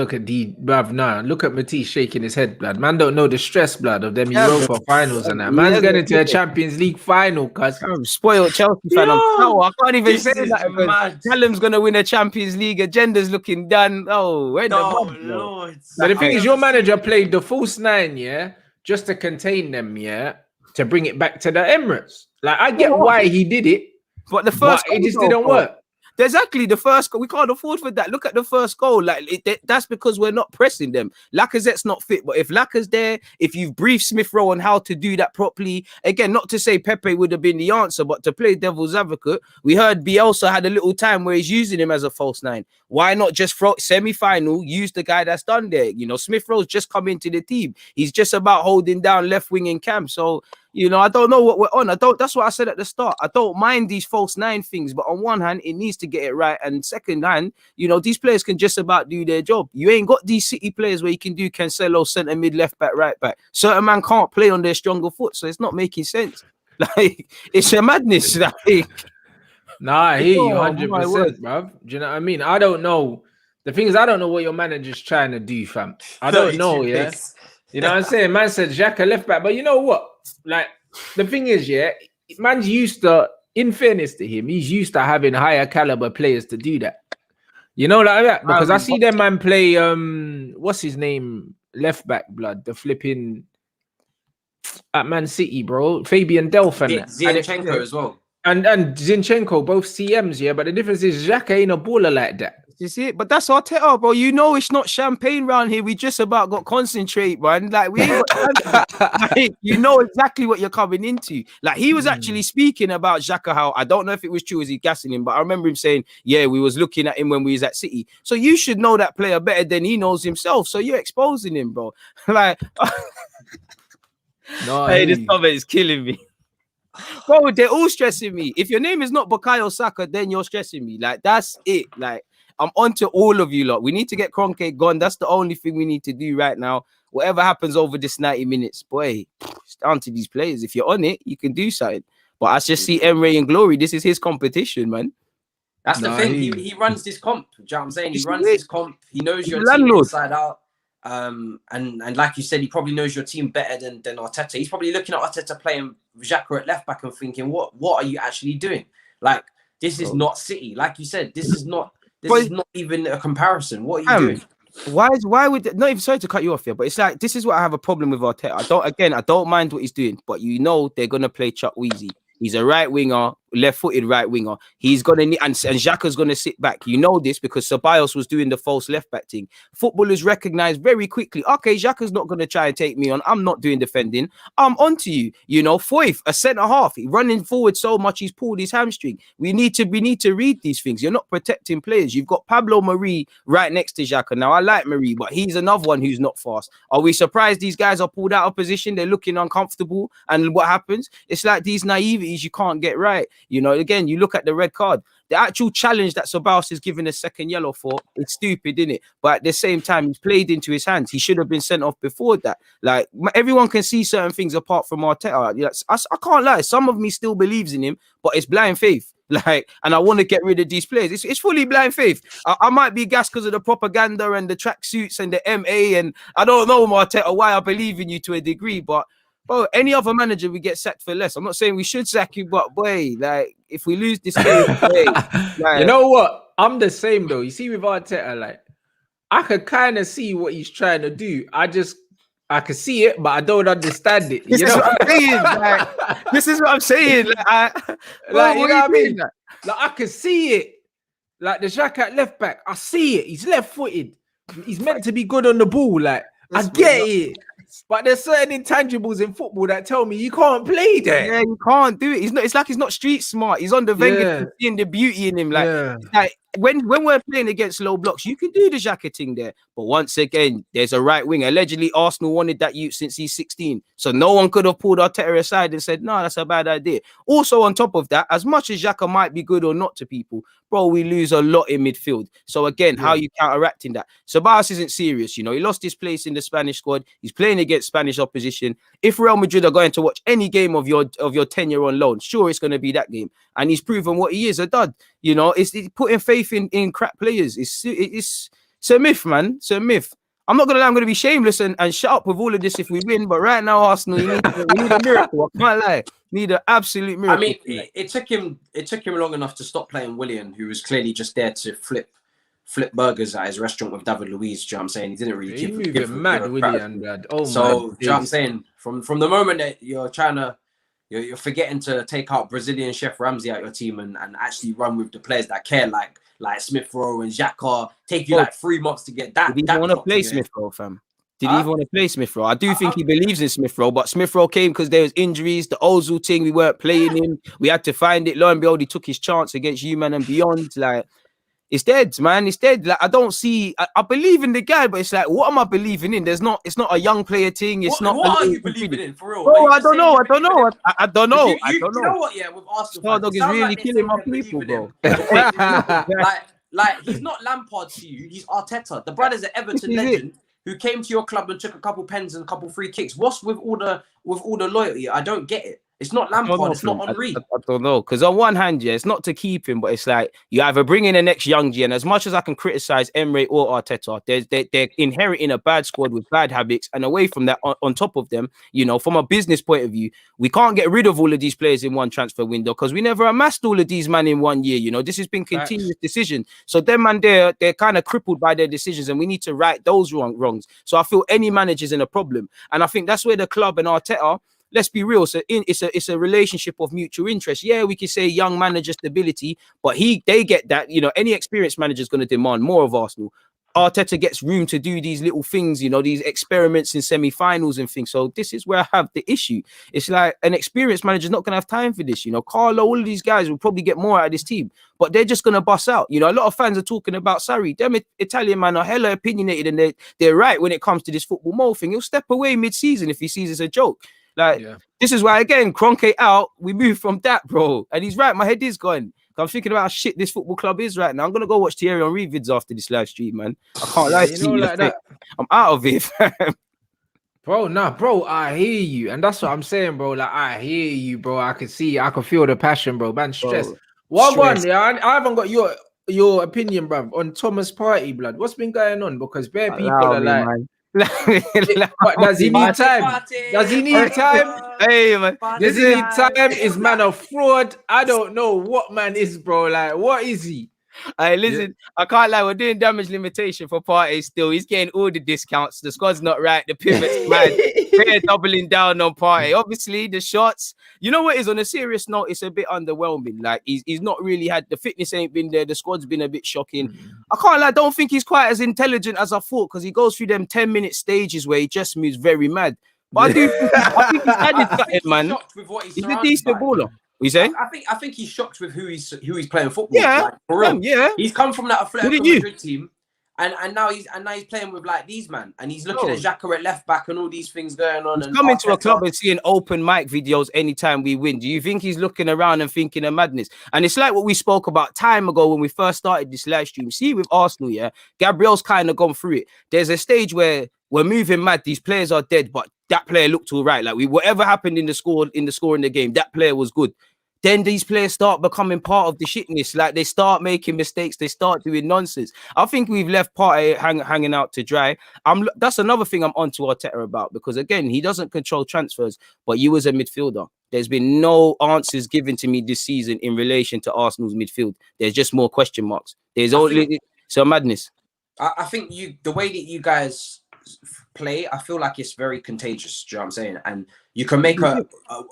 look at Matisse shaking his head, blood. Man don't know the stress, blood, of them Europa finals and that. Man's getting into a Champions League final, cuz. I'm spoiled Chelsea fan. I can't even say that. Callum's gonna win a Champions League. Agenda's looking done. Oh, where Lord. But the thing is, your manager played the false nine, yeah, just to contain them, yeah, to bring it back to the Emirates. Like, I get why he did it, but it just didn't work. Exactly, the first goal, we can't afford for that. Look at the first goal. Like, that's because we're not pressing them. Lacazette's not fit, but if Laca's there, if you've briefed Smith Rowe on how to do that properly, again, not to say Pepe would have been the answer, but to play devil's advocate, we heard Bielsa had a little time where he's using him as a false nine. Why not just semi-final, use the guy that's done there? You know, Smith Rowe's just come into the team. He's just about holding down left wing in camp. So, you know, I don't know what we're on. That's what I said at the start. I don't mind these false nine things, but on one hand, it needs to get it right. And second hand, you know, these players can just about do their job. You ain't got these City players where you can do Cancelo, centre mid, left back, right back. Certain man can't play on their stronger foot, so it's not making sense. Like, it's a madness. Like, nah, I hear you 100%, bro. Do you know what I mean? I don't know. The thing is, I don't know what your manager's trying to do, fam. I don't know, yeah. You know what I'm saying? Man said Xhaka left back, but you know what? Like, the thing is, yeah, man's used to, in fairness to him, he's used to having higher caliber players to do that. You know, like that? Because I see them man play, what's his name? Left back, blood. The flipping, at Man City, bro. Fabian Delph and that. Zinchenko as well. And Zinchenko, both CMs, yeah. But the difference is Xhaka ain't a baller like that. You see it? But that's Arteta, bro. You know it's not champagne round here. We just about got concentrate, man. Like we ain't got like, you know exactly what you're coming into. Like he was actually speaking about Xhaka, how I don't know if it was true, was he gassing him, but I remember him saying, yeah, we was looking at him when we was at City. So you should know that player better than he knows himself. So you're exposing him, bro. Like no, hey, this comment is killing me. Bro, they're all stressing me. If your name is not Bukayo Saka, then you're stressing me. Like that's it. Like I'm on to all of you lot. We need to get Kante gone. That's the only thing we need to do right now. Whatever happens over this 90 minutes, boy, it's down to these players. If you're on it, you can do something. But I just see Emre in glory. This is his competition, man. That's the thing. He runs this comp. Do you know what I'm saying? He runs this comp. He knows your team inside out. And like you said, he probably knows your team better than Arteta. He's probably looking at Arteta playing Xhaka at left back and thinking, what are you actually doing? Like, this is not City. Like you said, this is not even a comparison. What are you doing? Why would not even, sorry to cut you off here, but it's like this is what I have a problem with Arteta. I don't mind what he's doing, but you know they're gonna play Chuck Weezy. He's a right winger, left-footed right winger. He's gonna need, and Xhaka's gonna sit back. You know this because Ceballos was doing the false left back thing. Footballers recognize very quickly. Okay, Xhaka's not gonna try and take me on. I'm not doing defending. I'm onto you. You know, Foyth, a centre half, he running forward so much he's pulled his hamstring. We need to read these things. You're not protecting players. You've got Pablo Mari right next to Xhaka. Now I like Mari, but he's another one who's not fast. Are we surprised these guys are pulled out of position? They're looking uncomfortable, and what happens? It's like these naiveties you can't get right. You know, again, you look at the red card. The actual challenge that Ceballos is given a second yellow for, it's stupid, isn't it? But at the same time, he's played into his hands. He should have been sent off before that. Like, everyone can see certain things apart from Arteta. I can't lie. Some of me still believes in him, but it's blind faith. Like, and I want to get rid of these players. It's fully blind faith. I might be gassed because of the propaganda and the tracksuits and the MA, and I don't know, Arteta, why I believe in you to a degree, but bro, any other manager we get sacked for less. I'm not saying we should sack you, but boy, like if we lose this game, like, you know what? I'm the same though. You see with Arteta, like I could kind of see what he's trying to do. I can see it, but I don't understand it. This is what I'm saying. Like, this is what I'm saying. Like, you know what I mean? Like I can see it. Like the Xhaka at left back, I see it. He's left-footed. He's meant to be good on the ball. Like I get it. But there's certain intangibles in football that tell me you can't play there. Yeah, you can't do it. It's like he's not street smart. He's on the Wenger seeing the beauty in him. Like when we're playing against low blocks, you can do the Xhaka thing there. But once again, there's a right wing. Allegedly, Arsenal wanted that youth since he's 16. So no one could have pulled Arteta aside and said, no, that's a bad idea. Also, on top of that, as much as Xhaka might be good or not to people, bro, we lose a lot in midfield. So again, how are you counteracting that? Ceballos isn't serious. You know, he lost his place in the Spanish squad. He's playing against Spanish opposition. If Real Madrid are going to watch any game of your tenure on loan, sure, it's going to be that game. And he's proven what he is, a dud. You know, it's putting faith in crap players. It's a myth, man. It's a myth. I'm not going to lie, I'm going to be shameless and shut up with all of this if we win. But right now, Arsenal, we need a miracle. I can't lie. Need an absolute miracle. I mean, it took him long enough to stop playing Willian, who was clearly just there to flip burgers at his restaurant with David Luiz. Do you know what I'm saying? He didn't really give mad, Willian. Oh, so, do you know what I'm saying? From the moment that you're forgetting to take out Brazilian chef Ramsey out your team and actually run with the players that care, like Smith Rowe and Xhaka, take you like 3 months to get that. Did he want to play Smith Rowe, fam? Did he even want to play Smith Rowe? I do think he believes in Smith Rowe, but Smith Rowe came because there was injuries, the Ozil thing, we weren't playing him. We had to find it. Lo and behold, he took his chance against you, man, and beyond. Like, it's dead, man. It's dead. Like, I don't see. I believe in the guy, but it's like, what am I believing in? It's not a young player thing. It's not. What are you believing in for real? Bro, I don't know. I don't know. You know what? Yeah, with Arsenal, Dog is really killing my people, bro. like he's not Lampard to you. He's Arteta. The brother's an Everton legend who came to your club and took a couple pens and a couple free kicks. What's with all the loyalty? I don't get it. It's not Lampard. It's not Henry. I don't know. Because on one hand, yeah, it's not to keep him, but it's like you either bring in the next young G, and as much as I can criticize Emre or Arteta, they're inheriting a bad squad with bad habits. And away from that, on top of them, you know, from a business point of view, we can't get rid of all of these players in one transfer window because we never amassed all of these man in 1 year. You know, this has been continuous decision. So them man, they're kind of crippled by their decisions, and we need to right those wrongs. So I feel any manager's in a problem, and I think that's where the club and Arteta let's be real. So it's a relationship of mutual interest. Yeah, we can say young manager stability, but they get that. You know, any experienced manager is going to demand more of Arsenal. Arteta gets room to do these little things, you know, these experiments in semi-finals and things. So this is where I have the issue. It's like an experienced manager is not going to have time for this. You know, Carlo, all of these guys will probably get more out of this team, but they're just going to bust out. You know, a lot of fans are talking about Sarri. Them Italian man are hella opinionated, and they're right when it comes to this football mole thing. He'll step away mid-season if he sees it's a joke. Like, this is why, again, Kroenke out, we move from that, bro. And he's right, my head is gone. I'm thinking about how shit this football club is right now. I'm going to go watch Thierry Henry vids after this live stream, man. I can't lie to you. Like that. I'm out of it, fam. Bro, I hear you. And that's what I'm saying, bro. Like, I hear you, bro. I can feel the passion, bro. Man, stress. What one? Yeah, I haven't got your opinion, bro, on Thomas Partey, blood. What's been going on? Because bare people are like, man. Does he need time? Does he need time? Hey, man. Does he need time? Is man a fraud? I don't know what man is, bro. Like, what is he? Hey, listen, I can't lie. We're doing damage limitation for Partey still. He's getting all the discounts. The squad's not right. The pivot's mad. They're doubling down on Partey. Obviously, the shots. You know what is, on a serious note, it's a bit underwhelming. Like, he's not really had, the fitness ain't been there. The squad's been a bit shocking. I can't lie. I don't think he's quite as intelligent as I thought, because he goes through them 10-minute stages where he just moves very mad. But I think he's added something, man. He's a decent baller. What you say? I think he's shocked with who he's playing football. Yeah, like, for real. Yeah. He's come from that Atletico Madrid team, and now he's playing with like these man, and he's looking at Xhaka at left back and all these things going on. He's coming to a club and seeing open mic videos anytime we win. Do you think he's looking around and thinking of madness? And it's like what we spoke about time ago when we first started this live stream. See, with Arsenal, yeah, Gabriel's kind of gone through it. There's a stage where we're moving mad. These players are dead, but that player looked all right. Like, whatever happened in the score in the game, that player was good. Then these players start becoming part of the shitness. Like, they start making mistakes. They start doing nonsense. I think we've left Partey hanging out to dry. That's another thing I'm on to Arteta about, because, again, he doesn't control transfers, but you as a midfielder, there's been no answers given to me this season in relation to Arsenal's midfield. There's just more question marks. There's only some madness. I think the way that you guys play, I feel like it's very contagious. Do you know what I'm saying? And you can make a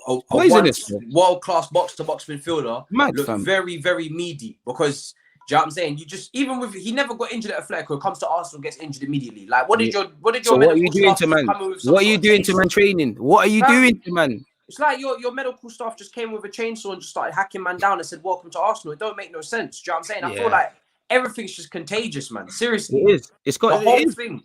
world-class box-to-box midfielder look very, very meaty, because, do you know what I'm saying? You just, even with, he never got injured at Atletico, comes to Arsenal, gets injured immediately. Like, what did your so what are you doing to man? What are you doing to man training? What are you doing to man? It's like your medical staff just came with a chainsaw and just started hacking man down and said, "Welcome to Arsenal." It don't make no sense. Do you know what I'm saying? I feel like everything's just contagious, man. Seriously. It is. It's got the whole thing.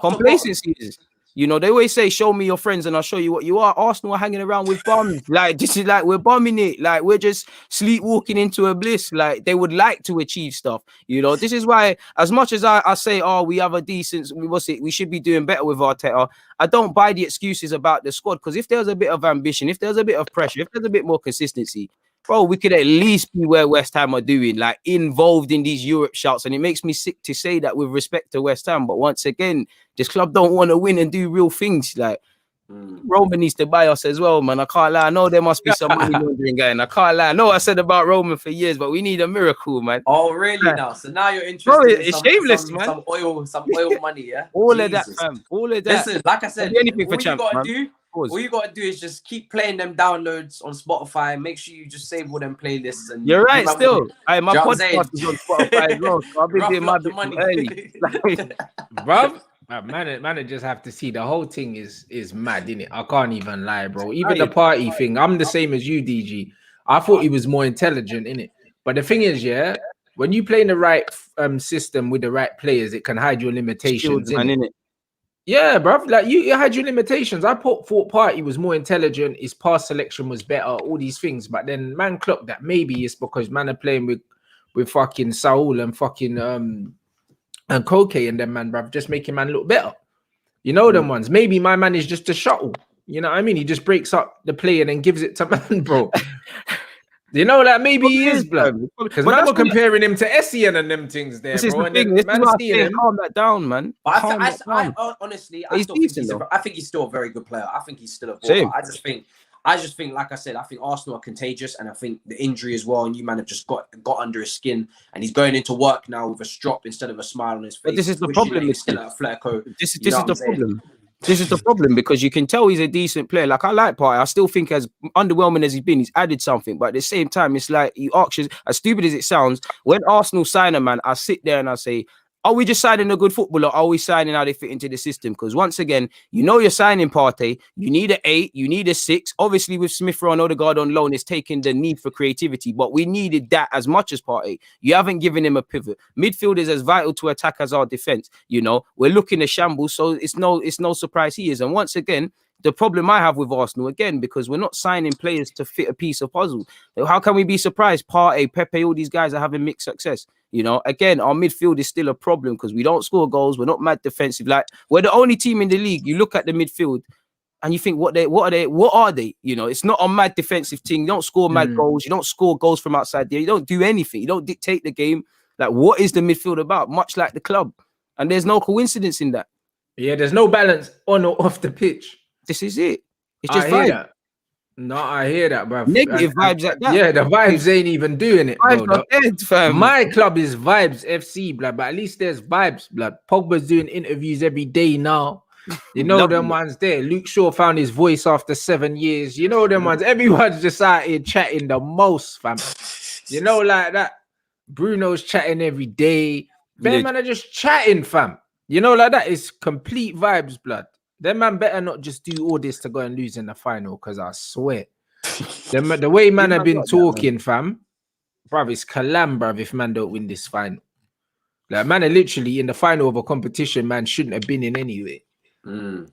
Complacency is. You know, they always say, show me your friends and I'll show you what you are. Arsenal are hanging around with bums. Like, this is like, we're bumming it. Like, we're just sleepwalking into a bliss. Like, they would like to achieve stuff. You know, this is why, as much as I say, oh, we have a decent, we should be doing better with Arteta, I don't buy the excuses about the squad, because if there's a bit of ambition, if there's a bit of pressure, if there's a bit more consistency, bro, we could at least be where West Ham are doing, like, involved in these Europe shouts. And it makes me sick to say that with respect to West Ham. But once again, this club don't want to win and do real things. Like, Roman needs to buy us as well, man. I can't lie. I know there must be some money laundering going. I can't lie. I know I said about Roman for years, but we need a miracle, man. Oh, really now? So now you're interested in shameless, man. Some oil money, yeah? All of that, fam. All of that. Listen, like I said, anything for champ, man. All you gotta do is just keep playing them downloads on Spotify. Make sure you just save all them playlists. And you're right. Still, my podcast is on Spotify as well. So I've been doing my bit money early, bro. Man, just have to see the whole thing is mad, innit? I can't even lie, bro. Even the party thing. I'm the same as you, DG. I thought he was more intelligent, innit? But the thing is, yeah, when you play in the right system with the right players, it can hide your limitations, innit? Yeah, bro. Like, you had your limitations. I thought Partey was more intelligent. His pass selection was better. All these things, but then man clocked that maybe it's because man are playing with fucking Saul and fucking and Koke and them, man, bro, just making man look better. You know them ones. Maybe my man is just a shuttle. You know what I mean? He just breaks up the play and then gives it to man, bro. You know, like, maybe he is, blood. Because man, we're comparing him to Essien and them things there, this bro. Is the thing. This is what I calm that down, man. But honestly, I think he's still a very good player. I think he's still a baller. I just think, like I said, I think Arsenal are contagious, and I think the injury as well, and you man have just got under his skin, and he's going into work now with a strop instead of a smile on his face. But this is the problem. Still at Atletico. This is the problem. This is the problem, because you can tell he's a decent player. Like, I like Partey. I still think, as underwhelming as he's been, he's added something. But at the same time, it's like, you ask, as stupid as it sounds, when Arsenal sign a man, I sit there and I say, are we just signing a good footballer? Or are we signing how they fit into the system? Because once again, you know you're signing Partey. You need an 8. You need a 6. Obviously, with Smith Rowe and Odegaard on loan, it's taking the need for creativity. But we needed that as much as Partey. You haven't given him a pivot. Midfield is as vital to attack as our defense. You know, we're looking to shambles, so it's no surprise he is. And once again, the problem I have with Arsenal, again, because we're not signing players to fit a piece of puzzle. How can we be surprised? Partey, Pepe, all these guys are having mixed success. You know, again, our midfield is still a problem because we don't score goals. We're not mad defensive. Like, we're the only team in the league. You look at the midfield and you think, what are they? You know, it's not a mad defensive team. You don't score mad goals. You don't score goals from outside there. You don't do anything. You don't dictate the game. Like, what is the midfield about? Much like the club. And there's no coincidence in that. Yeah, there's no balance on or off the pitch. This is it. It's just vibe. No, I hear that, bro. Negative vibes like that. Yeah, the vibes ain't even doing it, Vibes bro. are dead, fam. My club is Vibes FC, blood, but at least there's vibes, blood. Pogba's doing interviews every day now. You know them ones there. Luke Shaw found his voice after 7 years. You know them ones. Everyone's just out here chatting the most, fam. You know, like that. Bruno's chatting every day. Them man are just chatting, fam. You know, like that. It's complete vibes, blood. Them man better not just do all this to go and lose in the final, because I swear. The way man have been talking, fam, bruv, it's calam, bruv, if man don't win this final. Like, man are literally in the final of a competition man shouldn't have been in anyway.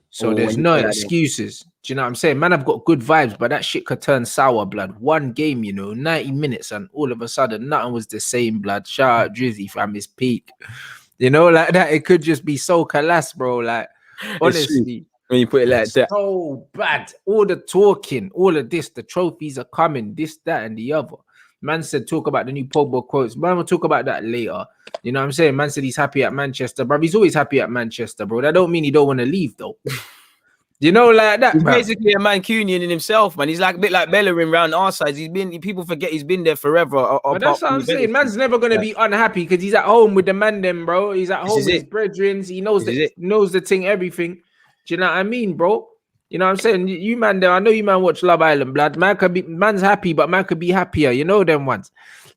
So there's no excuses. Do you know what I'm saying? Man, I've got good vibes, but that shit could turn sour, blood. One game, you know, 90 minutes, and all of a sudden, nothing was the same, blood. Shout out Drizzy, fam, his peak. You know, like that, it could just be so calas, bro. Like, honestly, when you put it like that, so bad. All the talking, all of this, the trophies are coming, this, that, and the other. Man said, talk about the new Pogba quotes. Man, we'll talk about that later. You know what I'm saying? Man said he's happy at Manchester, bro. He's always happy at Manchester, bro. That don't mean he don't want to leave, though. You know, like that. He's bro. basically a Mancunian in himself, man. He's like a bit like Bellerin round our sides. People forget he's been there forever. But that's what I'm saying. Man's never gonna be unhappy because he's at home with the man, them, bro. He's at home with his brethren. He knows the thing, everything. Do you know what I mean, bro? You know what I'm saying? You man there, I know you man watch Love Island, blood. Man's happy, but man could be happier. You know them ones.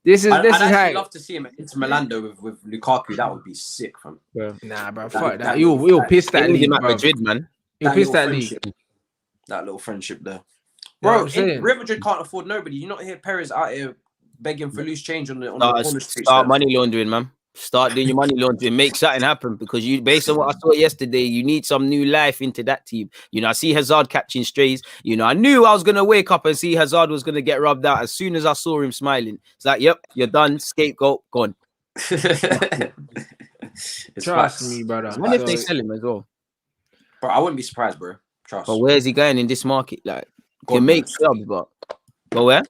I'd love to see him at Inter Milan with Lukaku. That would be sick, fam. Nah, bro, fuck that. You'll piss that league, bro. Madrid, man. You'll piss that league. That little friendship there, bro. Real Madrid can't afford nobody. You not hear Perez out here begging for loose change on the corner street. Start money laundering, man. Start doing your money laundering. Make something happen, because you, based on what I saw yesterday, you need some new life into that team. You know, I see Hazard catching strays. You know, I knew I was gonna wake up and see Hazard was gonna get rubbed out as soon as I saw him smiling. It's like, yep, you're done. Scapegoat gone. Trust me, brother. What if they sell him as well? Bro, I wouldn't be surprised, bro. Trust. But where's he going in this market? Like, can make clubs, but where?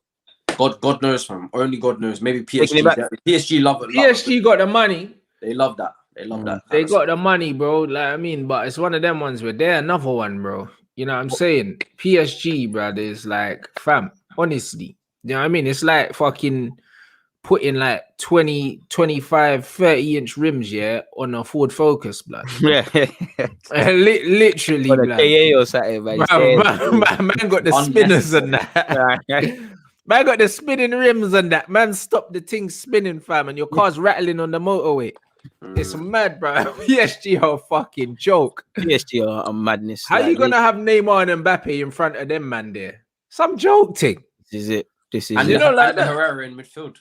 God knows, fam. Only God knows. Maybe PSG. PSG love it. PSG got the money. They love that. They love that. They got the money, bro. Like, I mean, but it's one of them ones where they're another one, bro. You know what I'm saying? PSG, brother, is like, fam, honestly. You know what I mean? It's like fucking putting like 20, 25, 30-inch rims, yeah, on a Ford Focus, blood. Yeah. Literally, on a blood. KA or something, man. Man got the spinners and that. Man got the spinning rims and that. Man stopped the thing spinning, fam, and your car's rattling on the motorway. It's mad, bro. PSG are a fucking joke. PSG are a madness. How you gonna have Neymar and Mbappe in front of them, man, there? Some joke thing. This is it. And you know, like the Herrera in midfield.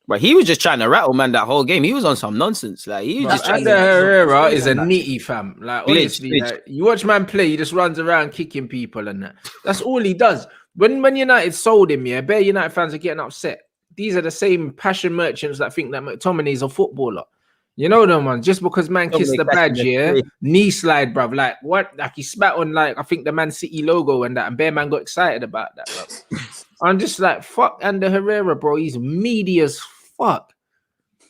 But he was just trying to rattle, man, that whole game. He was on some nonsense. Like, he was just trying to... Herrera is a nitty, fam. Like, honestly, like, you watch man play, he just runs around kicking people and that. That's all he does. When United sold him, yeah, bare United fans are getting upset. These are the same passion merchants that think that McTominay is a footballer. You know them ones. Just because man kissed the badge, yeah, knee slide, bruv. Like, what? Like, he spat on, like, I think the Man City logo and that, and bare man got excited about that, bruv. I'm just like, fuck Ander Herrera, bro. He's meaty as fuck.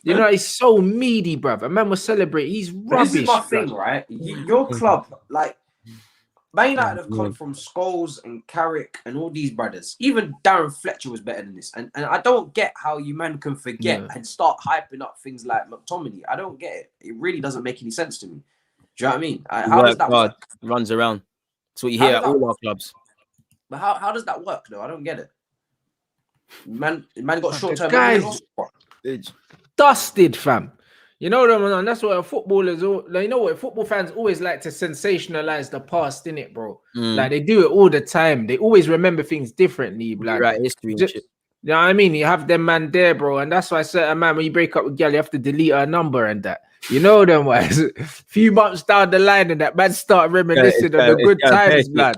You know, he's so meaty, bruv. A man was celebrating. He's rubbish. This is my thing, right? Your club, like, Man United have come from Scholes and Carrick and all these brothers. Even Darren Fletcher was better than this. And I don't get how you man can forget and start hyping up things like McTominay. I don't get it. It really doesn't make any sense to me. Do you know what I mean? How does that work? Runs around. That's what you hear at all our clubs. But how does that work though? I don't get it. Man got short-term guys dusted, fam. You know what I mean? That's what footballers, you know what, football fans always like to sensationalize the past, innit, bro? Like they do it all the time. They always remember things differently. Like, right, history and shit. You know what I mean? You have them man there, bro. And that's why certain man, when you break up with girl, you have to delete her number and that. You know them ways. Few months down the line and that man start reminiscing on the good times, blood.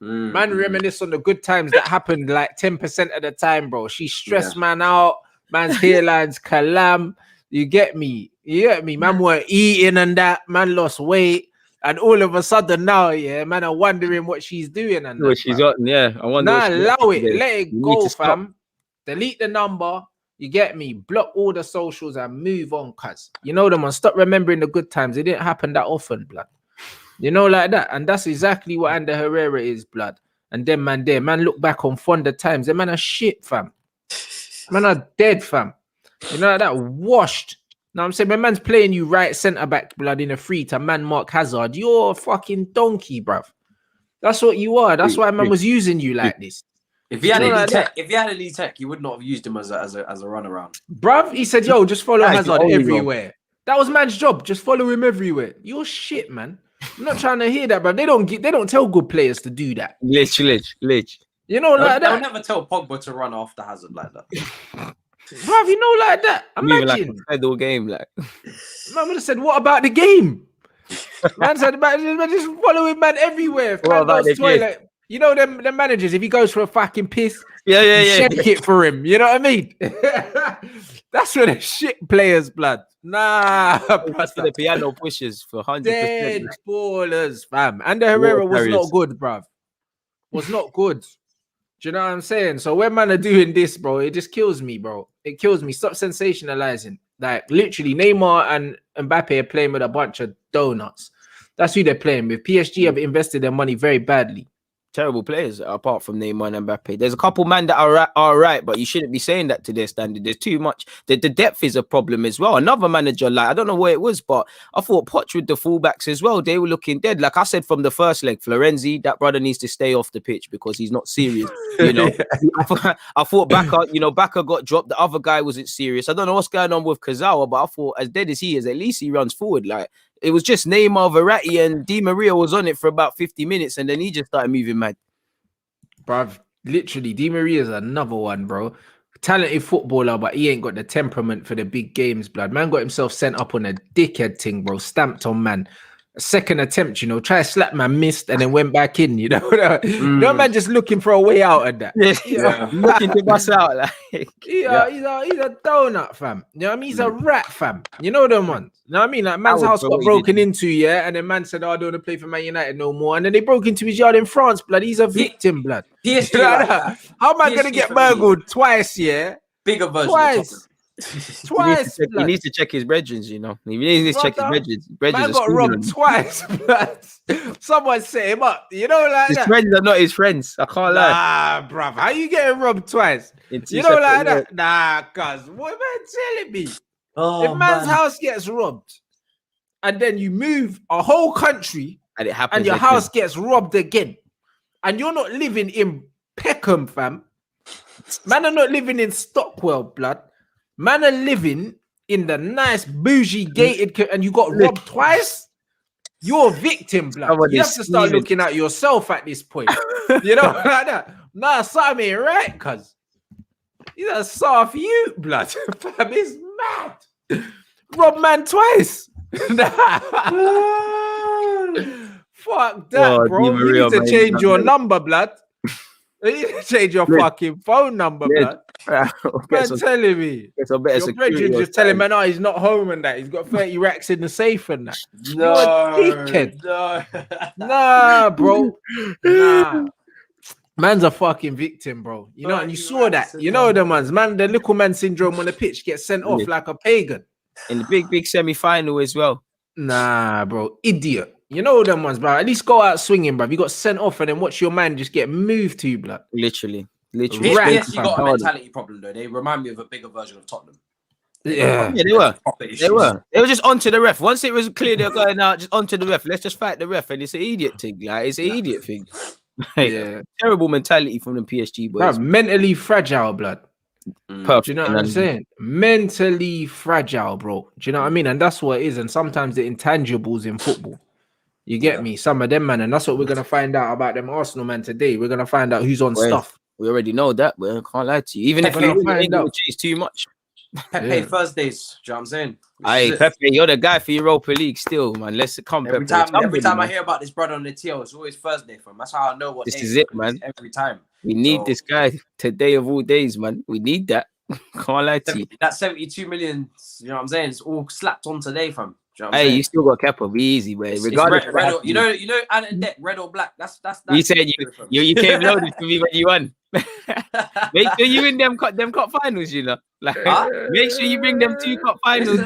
Man reminisce on the good times that happened like 10% of the time, bro. She stressed man out. Man's hairlines calam. You get me? Man weren't eating and that. Man lost weight. And all of a sudden now, man are wondering what she's doing and what she's got. Yeah, I wonder. Nah, allow it. Let it go, fam. Delete the number. You get me? Block all the socials and move on, cuz. You know them, man. Stop remembering the good times. It didn't happen that often, blood. You know, like that. And that's exactly what Ander Herrera is, blood. And then, man, look back on fonder times. Them man are shit, fam. Man are dead, fam. You know, like that. Washed. Now I'm saying, my man's playing you right centre back, blood, in a free to man Mark Hazard. You're a fucking donkey, bruv. That's what you are. That's why man was using you like this. If he had any tech, you would not have used him as a runaround. Bruv, he said, yo, just follow Hazard everywhere. That was man's job. Just follow him everywhere. You're shit, man. I'm not trying to hear that, bro. They don't tell good players to do that. Lich. You know, like that. They'll never tell Pogba to run after Hazard like that. Bruv, you know, like that. Imagine. Like a federal game, like. Man would have said, what about the game? Man said, man, just following man everywhere. If man goes to the toilet. You know them managers, if he goes for a fucking piss, shake it for him. You know what I mean? That's where the shit players, blood. Nah, that's for the piano pushers for 100%. Dead ballers, fam. And the Herrera was not good, bruv. Was not good. Do you know what I'm saying? So when man are doing this, bro, it just kills me, bro. It kills me. Stop sensationalizing. Like literally, Neymar and Mbappe are playing with a bunch of donuts. That's who they're playing with. PSG have invested their money very badly. Terrible players apart from Neymar and Mbappe. There's a couple man that are right, but you shouldn't be saying that to their standard. There's too much. The depth is a problem as well. Another manager, like I don't know where it was, but I thought Poch with the fullbacks as well. They were looking dead. Like I said from the first leg, Florenzi, that brother needs to stay off the pitch because he's not serious. You know, I thought Baka got dropped. The other guy wasn't serious. I don't know what's going on with Kazawa, but I thought as dead as he is, at least he runs forward. Like it was just Neymar, Verratti, and Di Maria was on it for about 50 minutes, and then he just started moving mad. Bruv, literally, Di Maria is another one, bro. Talented footballer, but he ain't got the temperament for the big games, blood. Man got himself sent up on a dickhead thing, bro. Stamped on, man. A second attempt, you know. Try to slap, man, missed, and then went back in, you know. No man just looking for a way out of that. Yeah. Looking to bust out. Like. He's a donut, fam. You know what I mean? He's a rat, fam. You know them ones. You know what I mean? Like, man's house got broken into, and then man said, I don't want to play for Man United no more. And then they broke into his yard in France, blood. He's a victim, blood. PSG, how am I going to get burgled twice, Bigger version. Twice. He needs to check his brethrens, you know. He needs to check his brethrens. Man got robbed twice. Someone set him up. You know, like his that. friends are not his friends. I can't lie. Nah, bruv. How you getting robbed twice? You know, like that. Nah, cuz. What man telling me? If man's house gets robbed, and then you move a whole country, and it happens, and your house gets robbed again, and you're not living in Peckham, fam. Man are not living in Stockwell, blood. Man are living in the nice bougie gated, and you got robbed twice. You're a victim, blood. You have to start looking at yourself at this point. You know, like that. Nah, something ain't right, cuz. He's a soft you, blood. Fam, it's mad. Rob man twice. Fuck that, bro. You need to change your number, blood. You need to change your fucking phone number, blood. Man telling me. Your brethren just telling man, he's not home and that. He's got 30 racks in the safe and that. No. Nah, bro. Nah. Man's a fucking victim, bro. You know, and you saw that. You know the man's man, the little man syndrome on the pitch gets sent off like a pagan. In the big semi-final as well. Nah, bro. Idiot. You know them ones, bro. At least go out swinging, bro. You got sent off and then watch your man just get moved to you, blood. Literally. PSG got a mentality problem, though. They remind me of a bigger version of Tottenham. Yeah. Yeah, they were. Proper They issues. were. They were just onto the ref. Once it was clear they're going out, just onto the ref. Let's just fight the ref. And it's an idiot thing. Like, it's an idiot thing. Like, Yeah. terrible mentality from the PSG boys. Bro, mentally fragile, blood. Perfect. Do you know what I'm saying? Mentally fragile, bro. Do you know what I mean? And that's what it is. And sometimes the intangibles in football. You get me? Some of them, man. And that's what we're going to find out about them Arsenal, man, today. We're going to find out who's on stuff. We already know that, but I can't lie to you. Even if we ain't going to chase too much. Pepe Thursdays, do you know what I'm saying? Hey, Pepe, you're the guy for Europa League still, man. Let's come, every Pepe. Every time I hear about this brother on the TL, it's always Thursday for him. That's how I know what this day is it, man. Every time. We need this guy today of all days, man. We need that. Can't lie to you. That 72 million, you know what I'm saying? It's all slapped on today, fam. You know hey, you still got Kepa. Be easy, man. Regardless, red or, you know, and a deck, red or black. That's. You said you came loaded for me when you won. Make sure you win them cup finals, you know. Like, make sure you bring them 2 cup finals.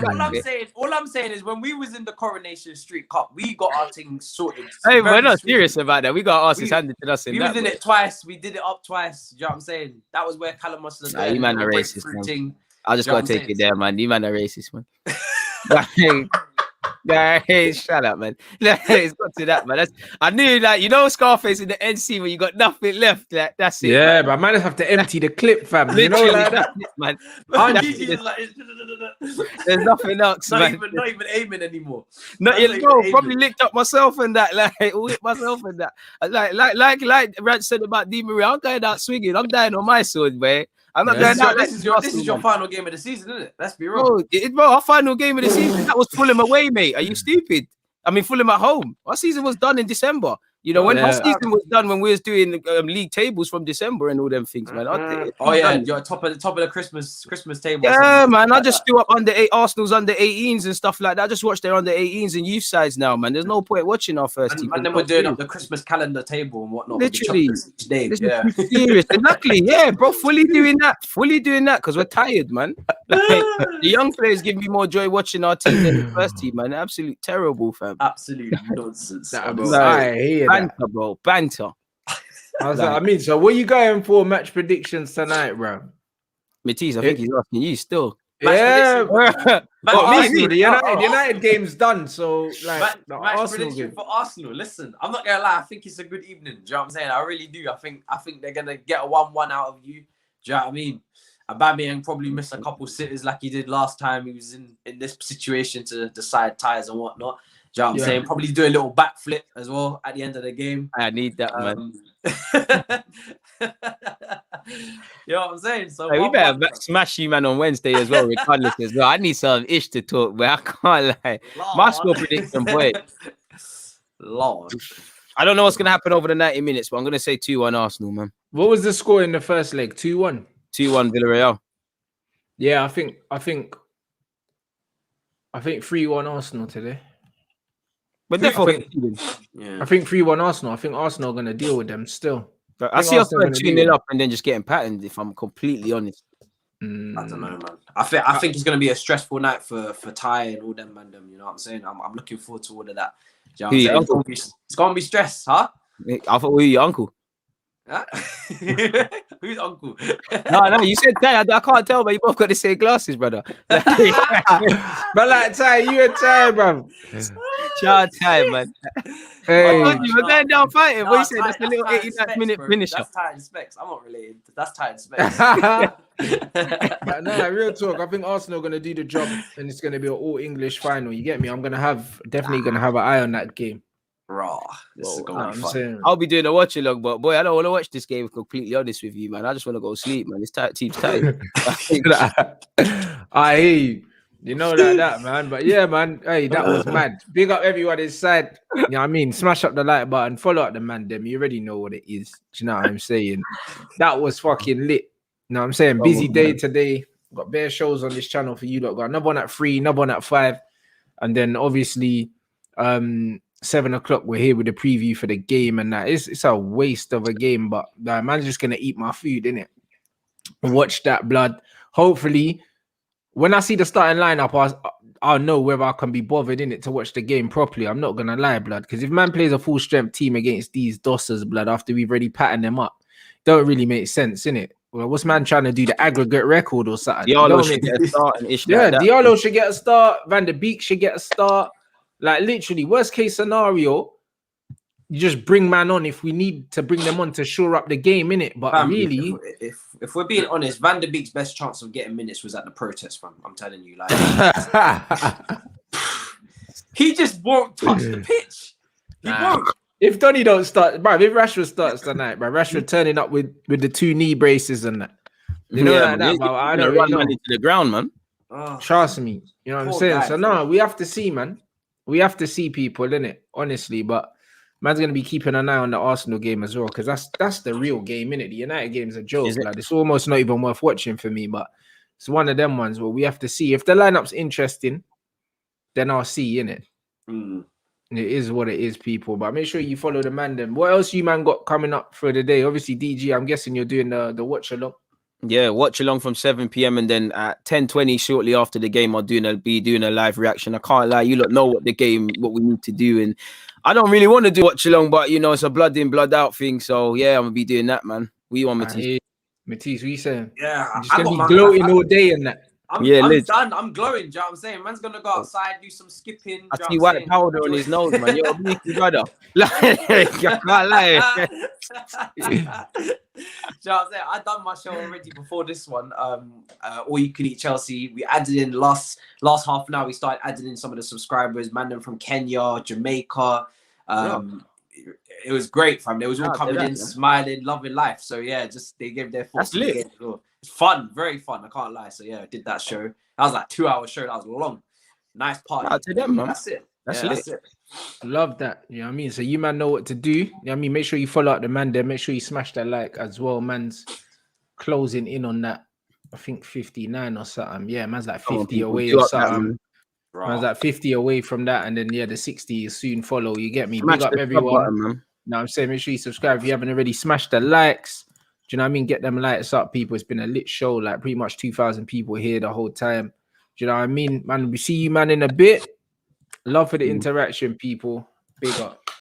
All I'm saying is when we was in the Coronation Street Cup, we got our things sorted. Hey, we're not serious about that. We got our asses handed to us. We was in it twice. We did it up twice. You know what I'm saying? That was where Callum must have done. You man are racist, man. I just gotta take it there, man. You man are racist, man. Hey, shut up, man. It's got to that, man. I knew, like, you know, Scarface in the NC when you got nothing left. Like, that's it. Yeah, but I might have to empty the clip, fam. Literally, you know, like that, man. There's nothing else, man. Not even aiming anymore. Probably licked up myself and that, like, all hit myself and that. Like Rants said about Di Maria, I'm going out swinging. I'm dying on my sword, man. I'm not going out. This is your final game of the season, isn't it? Let's be real. Bro, our final game of the season, that was Fulham away, mate. Are you stupid? I mean, Fulham at home. Our season was done in December. You know, when our season was done, when we was doing league tables from December and all them things, man. You're top of the Christmas table. Yeah, man. I just threw up Arsenal's under 18s and stuff like that. I just watched their under 18s and youth sides now, man. There's no point watching our first team. And then we're doing up the Christmas calendar table and whatnot. Literally, serious. Exactly. Yeah, bro. Fully doing that because we're tired, man. Like, the young players give me more joy watching our team than the first team, man. Absolute terrible, fam. Absolute nonsense. I hear banter, bro. Banter. So what are you going for match predictions tonight, bro? Matisse, I think he's asking you still. The United game's done, so like match prediction for Arsenal. Listen, I'm not gonna lie, I think it's a good evening. Do you know what I'm saying? I really do. I think they're gonna get a 1-1 out of you. Do you know what I mean? Aubameyang probably missed a couple sitters like he did last time. He was in this situation to decide ties and whatnot. Do you know what I'm saying? Probably do a little backflip as well at the end of the game. I need that, man. You know what I'm saying? So we better smash you, man, on Wednesday as well, regardless as well. I need some ish to talk, but I can't lie. My score prediction, boy. Lord. I don't know what's going to happen over the 90 minutes, but I'm going to say 2-1 Arsenal, man. What was the score in the first leg? 2-1? 2-1 Villarreal. Yeah, I think 3-1 Arsenal today. But definitely, I think 3-1 Arsenal. I think Arsenal are going to deal with them still. But I see us going 2-0 up and then just getting patterned, if I'm completely honest. I don't know, man. I think it's going to be a stressful night for Ty and all them, man. You know what I'm saying? I'm looking forward to all of that. You know what I'm saying? It's going to be stress, huh? I thought we were your uncle. Huh? Who's uncle? No, you said Ty. I can't tell, but you both got the same glasses, brother. But like Ty, you and Ty, bro. Shout out Ty, man. Hey, you were going down fighting. What you said? That's a little 89-minute finisher. That's Ty and Specs. I'm not related. That's Ty and Specs. But no, real talk. I think Arsenal are going to do the job, and it's going to be an all-English final. You get me? I'm definitely going to have an eye on that game. Raw. This is gonna be fun. I'll be doing a watch along, but boy, I don't want to watch this game. Completely honest with you, man. I just want to go sleep, man. This team's tight. I hear you. You know like that, man. But yeah, man. Hey, that was mad. Big up everyone inside. You know what I mean? Smash up the like button. Follow up the man. Them. You already know what it is. Do you know what I'm saying? That was fucking lit. You know what I'm saying? Busy day today. Got bare shows on this channel for you. Got another one at 3, another one at 5, and then obviously 7 o'clock, we're here with the preview for the game, and that it's a waste of a game, but man's just gonna eat my food, innit? Watch that, blood. Hopefully, when I see the starting lineup, I'll know whether I can be bothered in it to watch the game properly. I'm not gonna lie, blood, because if man plays a full strength team against these dossers, blood, after we've already patterned them up, don't really make sense, innit? well, what's man trying to do? The aggregate record or something? Diallo should get a start and ish Yeah, like that. Diallo should get a start. Van der Beek should get a start. Like literally, worst case scenario, you just bring man on if we need to bring them on to shore up the game, innit? But really, if we're being honest, Van der Beek's best chance of getting minutes was at the protest, fam. I'm telling you, like he just won't touch the pitch. He won't. If Donny don't start, bro, if Rashford starts tonight, bro, Rashford turning up with the 2 knee braces and that. You know, like that, bro, I don't run know. into the ground, man. Trust me. You know what I'm saying? So no, we have to see, man. We have to see people, innit? Honestly, but man's gonna be keeping an eye on the Arsenal game as well, because that's the real game, innit? The United game's a joke. Like it's almost not even worth watching for me, but it's one of them ones where we have to see. If the lineup's interesting, then I'll see, innit? It is what it is, people. But make sure you follow the man then. What else you man got coming up for the day? Obviously, DG, I'm guessing you're doing the watch along. Yeah, watch along from 7 p.m. and then at 10:20 shortly after the game, I'll be doing a live reaction. I can't lie, you lot know what we need to do, and I don't really want to do watch along, but you know it's a blood in, blood out thing. So yeah, I'm gonna be doing that, man. What you want, Matisse? Matisse, what you saying? Yeah, I'm just gonna be gloating all day and that. I'm done. I'm glowing. Do you know what I'm saying? Man's gonna go outside, do some skipping. I see white powder on his nose, man. You're a beefy brother. I can't lie. Do you know what I'm saying? I done my show already before this one. All You Can Eat Chelsea. We added in last half an hour. We started adding in some of the subscribers, man, them from Kenya, Jamaica. It was great, fam. They was all coming in, smiling, loving life. So yeah, just they gave their thoughts. That's lit. It's fun, very fun. I can't lie. So yeah, I did that show. That was like 2-hour show. That was long. Nice party. To them, man. That's it. That's it. Love that. You know what I mean? So you man know what to do. You know what I mean? Make sure you follow up the man there. Make sure you smash that like as well. Man's closing in on that. I think 59 or something. Yeah, man's like 50 away or something. Man's like 50 away from that. And then yeah, the 60 is soon follow. You get me? Big up everyone. Button, man. Now I'm saying make sure you subscribe if you haven't already. Smash the likes. Do you know what I mean? Get them lights up, people. It's been a lit show. Like pretty much 2,000 people here the whole time. Do you know what I mean? Man, we see you, man, in a bit. Love for the interaction, people. Big up.